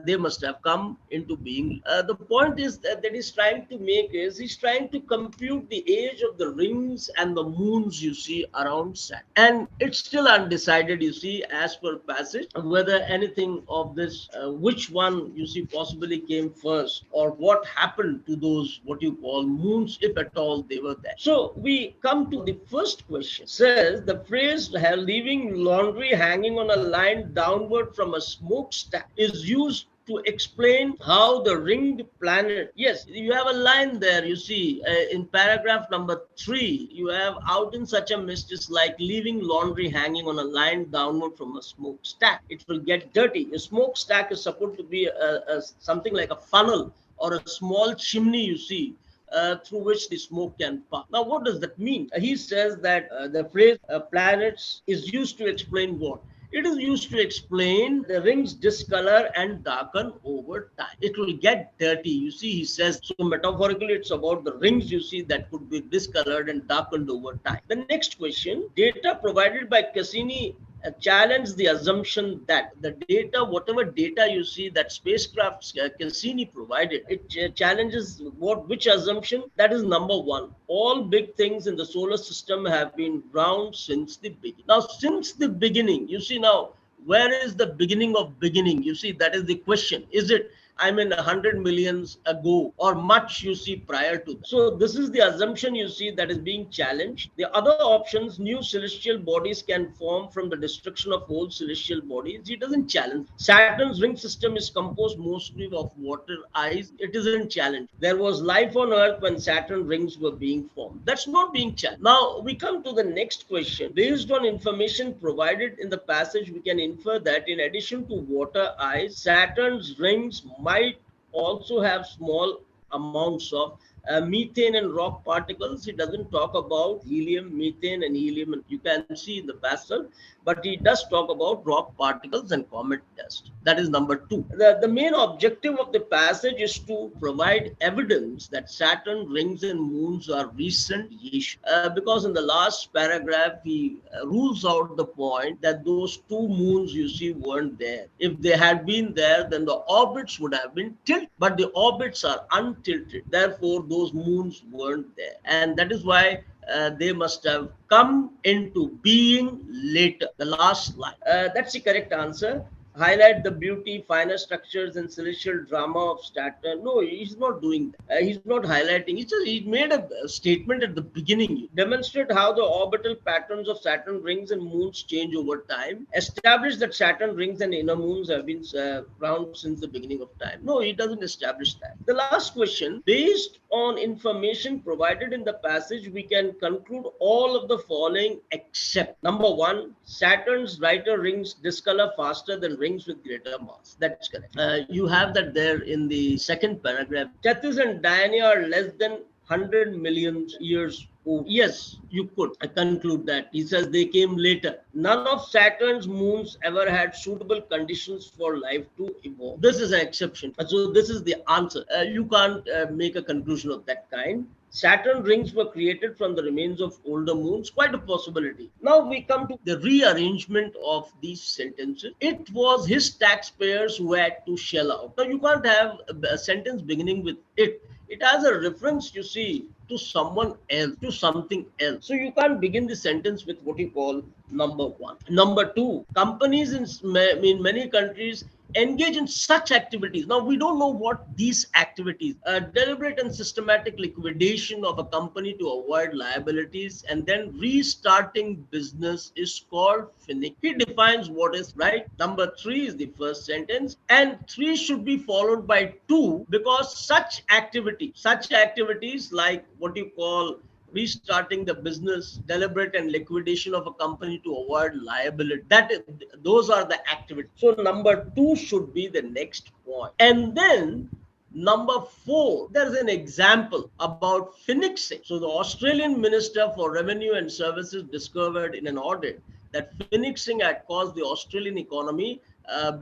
They must have come into being. The point is that he's trying to make is, he's trying to compute the age of the rings and the moons, you see, around Saturn. And it's still undecided, you see, as per passage, whether anything of this, which one, you see, possibly came first, or what happened to those, what you call, moons, if at all they were there. So we come to the first question. It says the phrase leaving laundry hanging on a line downward from a smokestack is used to explain how the ringed planet. Yes, you have a line there, you see, in paragraph number 3, you have, out in such a mist is like leaving laundry hanging on a line downward from a smokestack. It will get dirty. A smokestack is supposed to be something like a funnel or a small chimney, you see, through which the smoke can pass. Now, what does that mean? He says that the phrase planets is used to explain what? It is used to explain the rings discolor and darken over time. It will get dirty. You see, he says, so metaphorically, it's about the rings, you see, that could be discolored and darkened over time. The next question, data provided by Cassini challenge the assumption that the data, whatever data you see that spacecraft Cassini provided, it challenges which assumption? That is number one. All big things in the solar system have been round since the beginning. Now, since the beginning, you see, now, where is the beginning of beginning? You see, that is the question. Is it, 100 millions ago or much, you see, prior to that? So this is the assumption, you see, that is being challenged. The other options, new celestial bodies can form from the destruction of old celestial bodies. It doesn't challenge. Saturn's ring system is composed mostly of water, ice. It isn't challenged. There was life on Earth when Saturn rings were being formed. That's not being challenged. Now we come to the next question. Based on information provided in the passage, we can infer that in addition to water, ice, Saturn's rings might also have small amounts of methane and rock particles. He doesn't talk about helium, methane, and helium, and you can see in the passage, but he does talk about rock particles and comet dust. That is number two. The main objective of the passage is to provide evidence that Saturn rings and moons are recent creation. Because in the last paragraph, he rules out the point that those two moons you see weren't there. If they had been there, then the orbits would have been tilted, but the orbits are untilted. Therefore, those moons weren't there. And that is why they must have come into being later. The last line. That's the correct answer. Highlight the beauty, finer structures, and celestial drama of Saturn. No, he's not doing that. He's not highlighting. He made a statement at the beginning. Demonstrate how the orbital patterns of Saturn rings and moons change over time. Establish that Saturn rings and inner moons have been around since the beginning of time. No, he doesn't establish that. The last question, based on information provided in the passage, we can conclude all of the following except number one, Saturn's brighter rings discolor faster than rings with greater mass. That's correct. You have that there in the second paragraph. Tethys and Dione are less than 100 million years old. Yes, you could conclude that. He says they came later. None of Saturn's moons ever had suitable conditions for life to evolve. This is an exception. So this is the answer. You can't make a conclusion of that kind. Saturn rings were created from the remains of older moons, quite a possibility. Now we come to the rearrangement of these sentences. It was his taxpayers who had to shell out. Now you can't have a sentence beginning with it. It has a reference, you see, to someone else, to something else. So you can't begin the sentence with what you call number one. Number two, companies in many countries engage in such activities. Now, we don't know what these activities, deliberate and systematic liquidation of a company to avoid liabilities and then restarting business is called finish. He defines what is right. Number three is the first sentence, and three should be followed by two because such activities like what you call restarting the business, deliberate and liquidation of a company to avoid liability. Those are the activities. So number two should be the next point. And then number four, there's an example about phoenixing. So the Australian Minister for Revenue and Services discovered in an audit that phoenixing had caused the Australian economy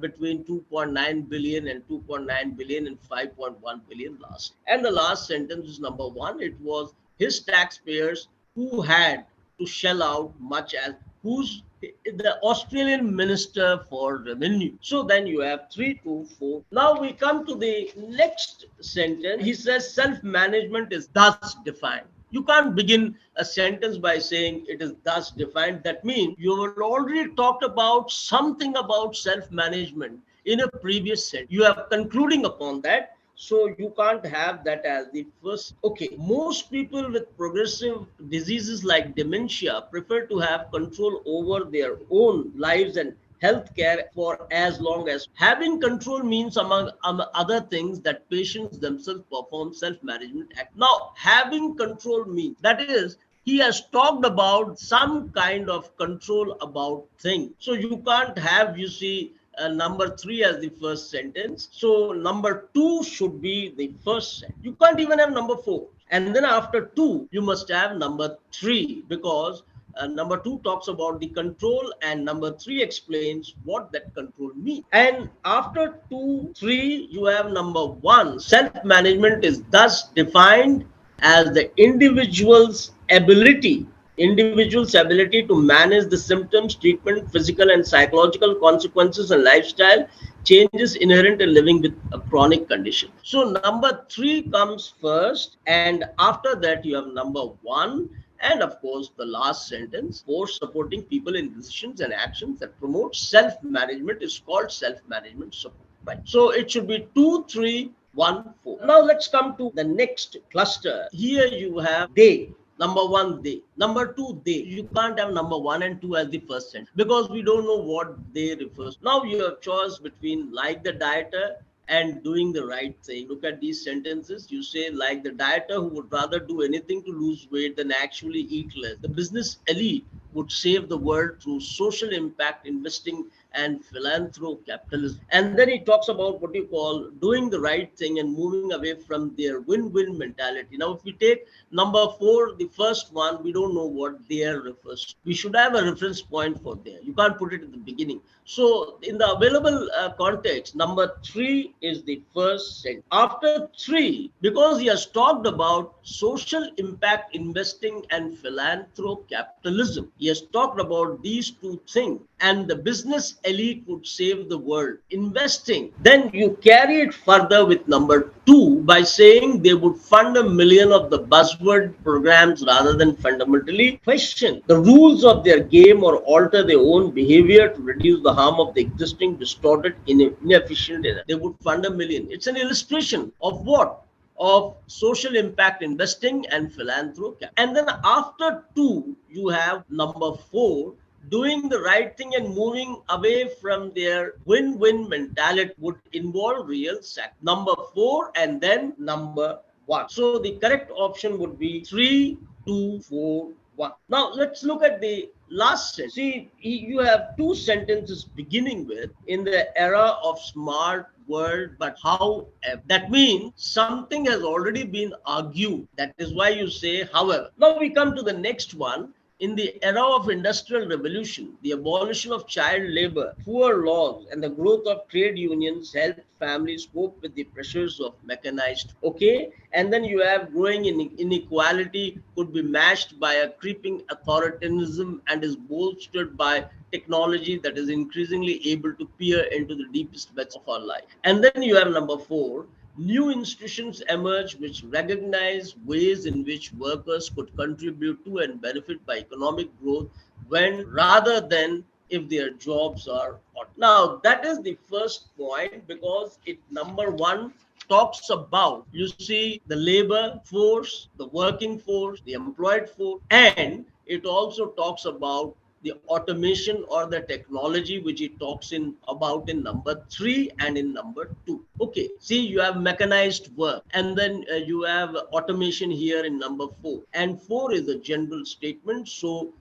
between 2.9 billion and 2.9 billion and 5.1 billion last. And the last sentence is number one. It was his taxpayers who had to shell out much as who's the Australian Minister for Revenue. So then you have 3 to 4. Now we come to the next sentence. He says self-management is thus defined. You can't begin a sentence by saying it is thus defined. That means you have already talked about something about self-management in a previous sentence. You are concluding upon that. So you can't have that as the first. Okay, most people with progressive diseases like dementia prefer to have control over their own lives and healthcare for as long as having control means among other things that patients themselves perform self-management act. Now, having control means that is he has talked about some kind of control about things. So you can't have, you see, number three as the first sentence. So number two should be the first sentence. You can't even have number four. And then after two, you must have number three because number two talks about the control and number three explains what that control means. And after 2, 3, you have number one. Self-management is thus defined as the individual's ability to manage the symptoms, treatment, physical and psychological consequences and lifestyle changes inherent in living with a chronic condition. So number three comes first, and after that you have number one, and of course the last sentence, for supporting people in decisions and actions that promote self-management is called self-management support. Right. So it should be 2, 3, 1, 4. Now let's come to the next cluster. Here you have they. Number one, they. Number two, they. You can't have number one and two as the first sentence because we don't know what they refers to. Now you have choice between like the dieter and doing the right thing. Look at these sentences. You say like the dieter who would rather do anything to lose weight than actually eat less. The business elite would save the world through social impact investing and philanthrocapitalism. And then he talks about what you call doing the right thing and moving away from their win-win mentality. Now, if we take number 4, the first one, we don't know what there refers to. We should have a reference point for there. You can't put it at the beginning. So, in the available context, number 3 is the first sentence. After 3, because he has talked about social impact investing and philanthrocapitalism, he has talked about these two things, and the business elite would save the world. Investing. Then you carry it further with number 2 by saying they would fund 1 million of the buzzword programs rather than fundamentally question the rules of their game or alter their own behavior to reduce the harm of the existing distorted, inefficient. They would fund 1 million. It's an illustration of what? Of social impact investing and philanthropy. And then after 2, you have number 4, doing the right thing and moving away from their win-win mentality would involve real sacrifice. Number 4 and then number 1. So the correct option would be 3, 2, 4, 1. Now let's look at the last sentence. See, you have 2 sentences beginning with in the era of smart world, but how. That means something has already been argued. That is why you say however. Now we come to the next one. In the era of industrial revolution, the abolition of child labor, poor laws, and the growth of trade unions helped families cope with the pressures of mechanized. Okay, and then you have growing inequality could be matched by a creeping authoritarianism and is bolstered by technology that is increasingly able to peer into the deepest depths of our life. And then you have number 4. New institutions emerge which recognize ways in which workers could contribute to and benefit by economic growth when rather than if their jobs are hot. Now, that is the first point because it number 1 talks about, you see, the labor force, the working force, the employed force, and it also talks about the automation or the technology which it talks in about in number 3 and in number 2. Okay, see, you have mechanized work and then you have automation here in number 4, and 4 is a general statement. So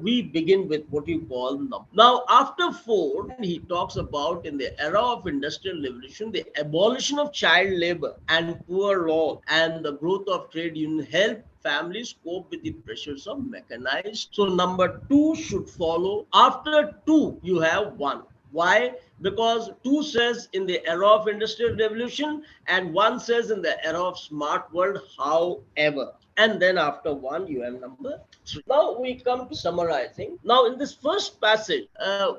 we begin with what you call number. Now after 4, he talks about in the era of industrial revolution, the abolition of child labor and poor law and the growth of trade union help families cope with the pressures of mechanized. So number 2 should follow. After 2, you have 1. Why? Because 2 says in the era of industrial revolution and 1 says in the era of smart world, however. And then after 1, you have number 3. Now we come to summarizing. Now in this first passage,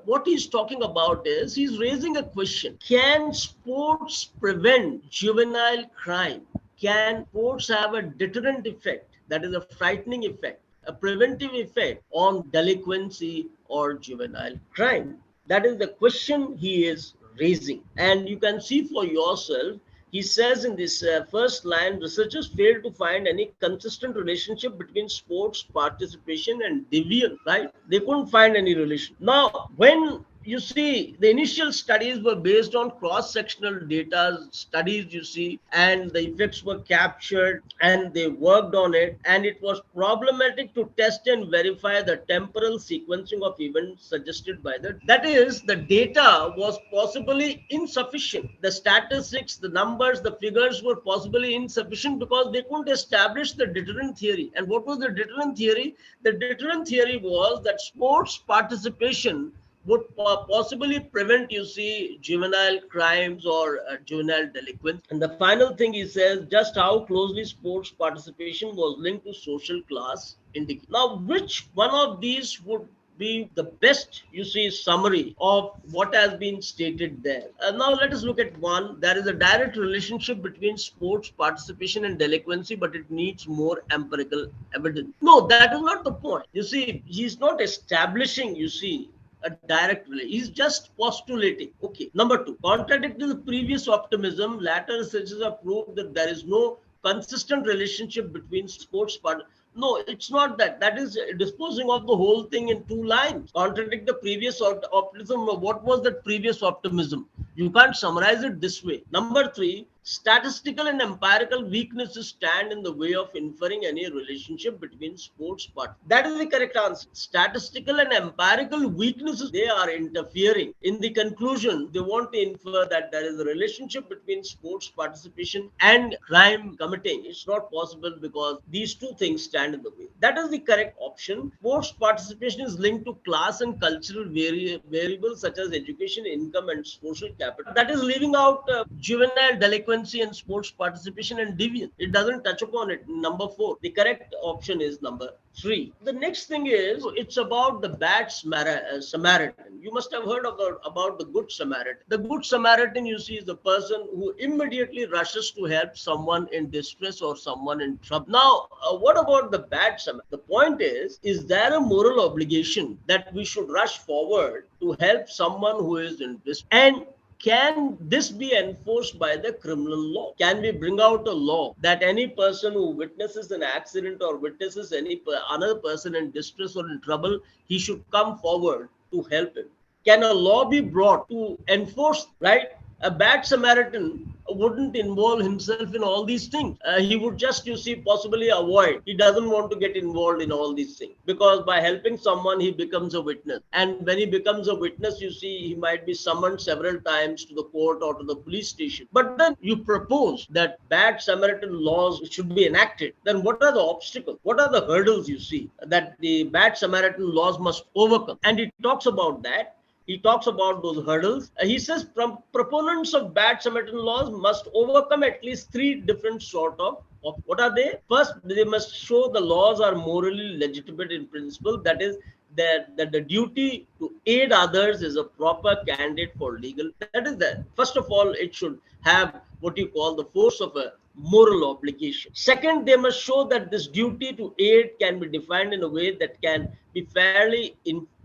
what he's talking about is he's raising a question. Can sports prevent juvenile crime? Can sports have a deterrent effect? That is a frightening effect, a preventive effect on delinquency or juvenile crime? That is the question he is raising. And you can see for yourself, he says in this first line, researchers failed to find any consistent relationship between sports participation and deviance, right? They couldn't find any relation. Now, when you see, the initial studies were based on cross-sectional data studies, you see, and the effects were captured and they worked on it. And it was problematic to test and verify the temporal sequencing of events suggested by the. That is, the data was possibly insufficient. The statistics, the numbers, the figures were possibly insufficient because they couldn't establish the deterrent theory. And what was the deterrent theory? The deterrent theory was that sports participation would possibly prevent, you see, juvenile crimes or juvenile delinquents. And the final thing he says, just how closely sports participation was linked to social class indicator. Now, which one of these would be the best, you see, summary of what has been stated there? Now, let us look at 1. There is a direct relationship between sports participation and delinquency, but it needs more empirical evidence. No, that is not the point. You see, he's not establishing, you see, a direct relation. He's just postulating. Okay. Number 2, contradicting the previous optimism, latter researchers have proved that there is no consistent relationship between sports part. No, it's not that. That is disposing of the whole thing in 2 lines. Contradict the previous optimism. What was that previous optimism? You can't summarize it this way. Number 3, Statistical and empirical weaknesses stand in the way of inferring any relationship between sports parts. That is the correct answer. Statistical and empirical weaknesses, they are interfering. In the conclusion, they want to infer that there is a relationship between sports participation and crime committing. It's not possible because these two things stand in the way. That is the correct option. Sports participation is linked to class and cultural variables such as education, income, and social capital. That is leaving out juvenile delinquency and sports participation and deviance. It doesn't touch upon it. Number 4. The correct option is number 3. The next thing is it's about the bad Samaritan. You must have heard about the good Samaritan. The good Samaritan, you see, is the person who immediately rushes to help someone in distress or someone in trouble. Now, what about the bad Samaritan? The point is there a moral obligation that we should rush forward to help someone who is in distress? And can this be enforced by the criminal law? Can we bring out a law that any person who witnesses an accident or witnesses another person in distress or in trouble, he should come forward to help him? Can a law be brought to enforce, right? A bad Samaritan wouldn't involve himself in all these things. He would just, you see, possibly avoid. He doesn't want to get involved in all these things because by helping someone, he becomes a witness. And when he becomes a witness, you see, he might be summoned several times to the court or to the police station. But then you propose that bad Samaritan laws should be enacted. Then what are the obstacles? What are the hurdles, you see, that the bad Samaritan laws must overcome? And he talks about that. He talks about those hurdles. He says proponents of bad Samaritan laws must overcome at least 3 different sort of what are they? First, they must show the laws are morally legitimate in principle. That is, that the duty to aid others is a proper candidate for legal. That is that. First of all, it should have what you call the force of a moral obligation. Second, they must show that this duty to aid can be defined in a way that can be fairly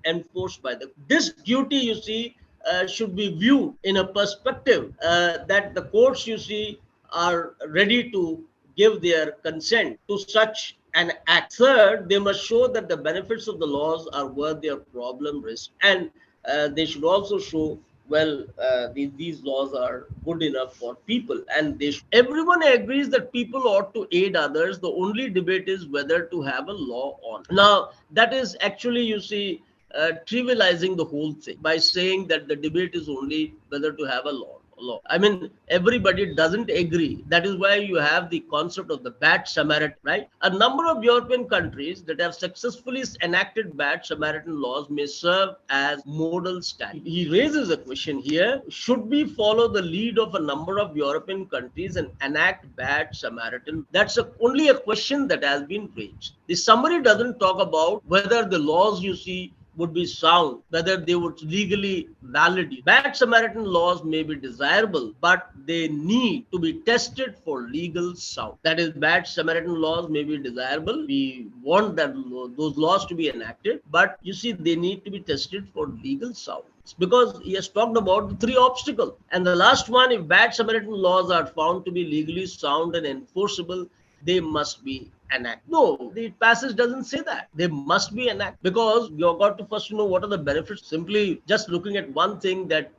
enforced by the. This duty, you see, should be viewed in a perspective that the courts, you see, are ready to give their consent to such an act. Third, they must show that the benefits of the laws are worth their problem risk, and they should also show these laws are good enough for people, and everyone agrees that people ought to aid others. The only debate is whether to have a law on. Now, that is actually, you see, trivializing the whole thing by saying that the debate is only whether to have a law. I mean, everybody doesn't agree. That is why you have the concept of the bad Samaritan, right? A number of European countries that have successfully enacted bad Samaritan laws may serve as model standard. He raises a question here. Should we follow the lead of a number of European countries and enact bad Samaritan? That's only a question that has been raised. The summary doesn't talk about whether the laws, you see, would be sound, whether they would legally valid. Bad Samaritan laws may be desirable, but they need to be tested for legal sound. That is, bad Samaritan laws may be desirable. We want that those laws to be enacted, but you see, they need to be tested for legal sound. Because he has talked about the 3 obstacles. And the last one, if bad Samaritan laws are found to be legally sound and enforceable, they must be enacted. No, the passage doesn't say that. They must be enacted because you've got to first know what are the benefits. Simply just looking at one thing that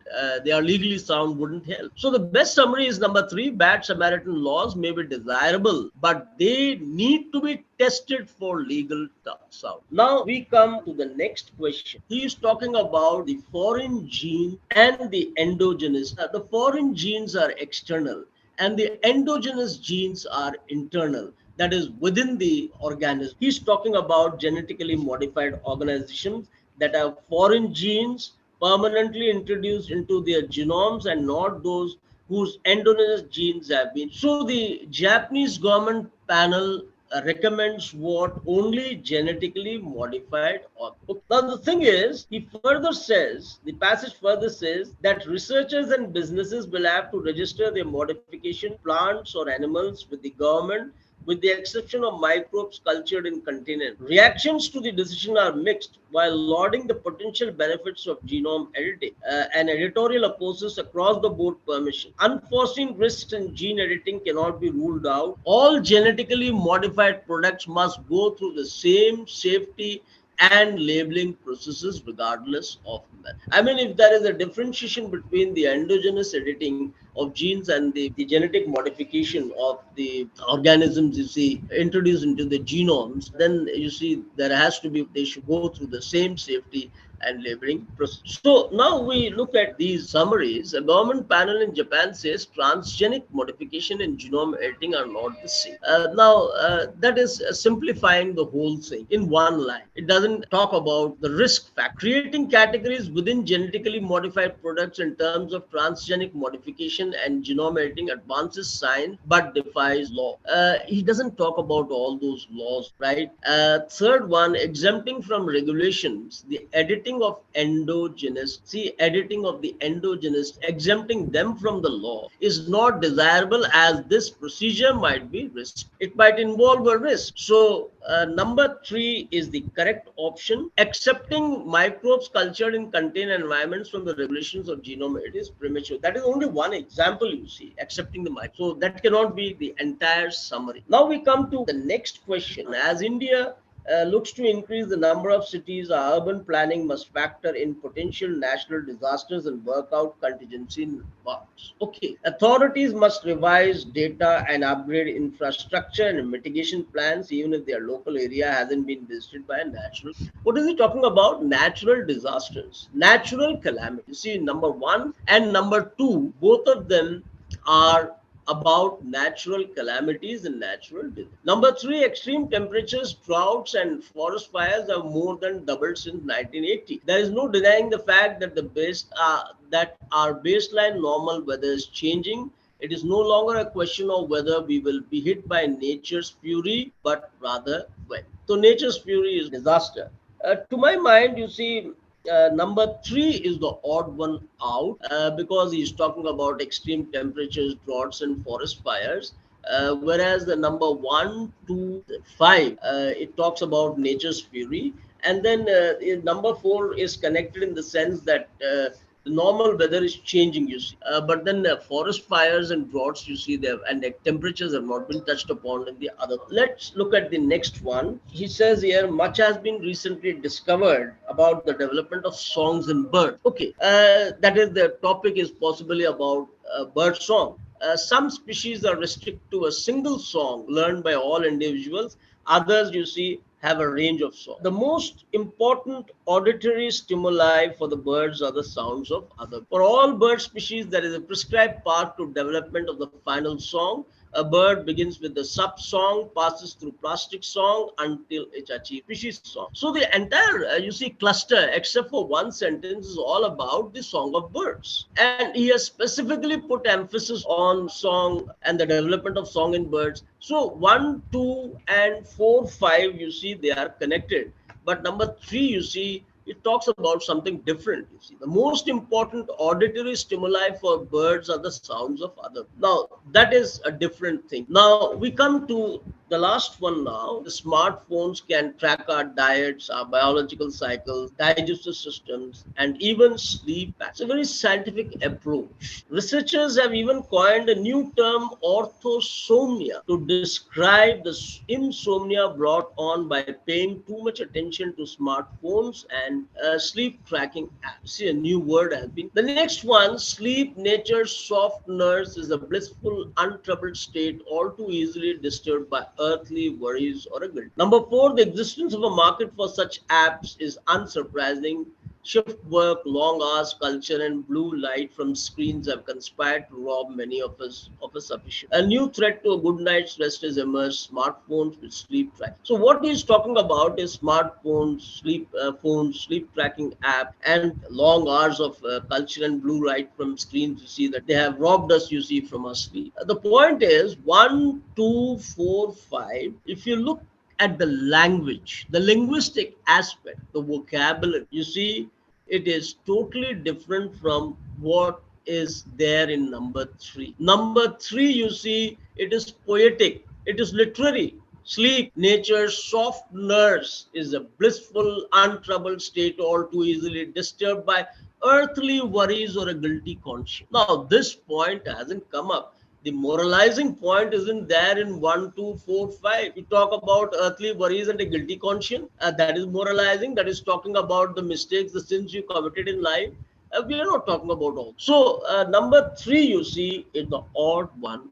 they are legally sound wouldn't help. So the best summary is number 3, bad Samaritan laws may be desirable, but they need to be tested for legal sound. Now we come to the next question. He is talking about the foreign gene and the endogenous. The foreign genes are external and the endogenous genes are internal, that is within the organism. He's talking about genetically modified organisms that have foreign genes permanently introduced into their genomes and not those whose endogenous genes have been. So the Japanese government panel recommends what only genetically modified organisms. Now the thing is, he further says, the passage further says that researchers and businesses will have to register their modification plants or animals with the government, with the exception of microbes cultured in containers. Reactions to the decision are mixed. While lauding the potential benefits of genome editing, an editorial opposes across the board permission. Unforeseen risks in gene editing cannot be ruled out. All genetically modified products must go through the same safety and labeling processes regardless of method. I mean, if there is a differentiation between the endogenous editing of genes and the genetic modification of the organisms you see introduced into the genomes, then you see there has to be, they should go through the same safety and labeling process. So now we look at these summaries. A government panel in Japan says transgenic modification and genome editing are not the same. That is simplifying the whole thing in one line. It doesn't talk about the risk factor. Creating categories within genetically modified products in terms of transgenic modification and genome editing advances science but defies law. He doesn't talk about all those laws, right? Third one, exempting from regulations the editing of endogenous. See, editing of the endogenous, exempting them from the law is not desirable as this procedure might be risk. It might involve a risk. So number 3 is the correct option. Accepting microbes cultured in contained environments from the regulations of genome, it is premature. That is only one example you see, accepting the microbes. So that cannot be the entire summary. Now we come to the next question. As India looks to increase the number of cities, our urban planning must factor in potential national disasters and work out contingency plans. Okay, authorities must revise data and upgrade infrastructure and mitigation plans even if their local area hasn't been visited by a natural. What is he talking about? Natural disasters, natural calamity. You see, number 1 and number 2, both of them are about natural calamities and natural disasters. Number 3, extreme temperatures, droughts, and forest fires have more than doubled since 1980. There is no denying the fact that that our baseline normal weather is changing. It is no longer a question of whether we will be hit by nature's fury, but rather when. So nature's fury is disaster. To my mind, you see, number 3 is the odd one out because he's talking about extreme temperatures, droughts, and forest fires. Whereas the number 1, 2, 5, it talks about nature's fury. And then number 4 is connected in the sense that the normal weather is changing, you see. But then forest fires and droughts, you see, there and the temperatures have not been touched upon in the other. Let's look at the next one. He says here, much has been recently discovered about the development of songs in birds. Okay, that is the topic is possibly about bird song. Some species are restricted to a single song learned by all individuals. Others, you see, have a range of songs. The most important auditory stimuli for the birds are the sounds of others. For all bird species, there is a prescribed path to development of the final song. A bird begins with the sub song, passes through plastic song until it achieves species song. So the entire, you see, cluster, except for one sentence, is all about the song of birds. And he has specifically put emphasis on song and the development of song in birds. So 1, 2, and 4, 5, you see, they are connected. But number 3, you see, it talks about something different. You see, the most important auditory stimuli for birds are the sounds of others. Now, that is a different thing. Now, we come to the last one now. The smartphones can track our diets, our biological cycles, digestive systems, and even sleep. It's a very scientific approach. Researchers have even coined a new term, orthosomnia, to describe the insomnia brought on by paying too much attention to smartphones and sleep tracking apps. See, a new word has been. The next one, sleep, nature's soft nurse, is a blissful, untroubled state, all too easily disturbed by earthly worries or a guilt. Number 4, the existence of a market for such apps is unsurprising. Shift work, long hours, culture, and blue light from screens have conspired to rob many of us of a sufficient. A new threat to a good night's rest has emerged: smartphones with sleep tracking. So what he's talking about is smartphones, phones, sleep tracking app, and long hours of culture and blue light from screens. You see that they have robbed us, you see, from our sleep. The point is 1, 2, 4, 5. If you look at the language, the linguistic aspect, the vocabulary, you see, it is totally different from what is there in number 3. Number 3, you see, it is poetic, it is literary. Sleep, nature's soft nurse, is a blissful, untroubled state, all too easily disturbed by earthly worries or a guilty conscience. Now, this point hasn't come up. The moralizing point isn't there in 1, 2, 4, 5. You talk about earthly worries and a guilty conscience. That is moralizing. That is talking about the mistakes, the sins you committed in life. We are not talking about all. So, number three, you see, is the odd one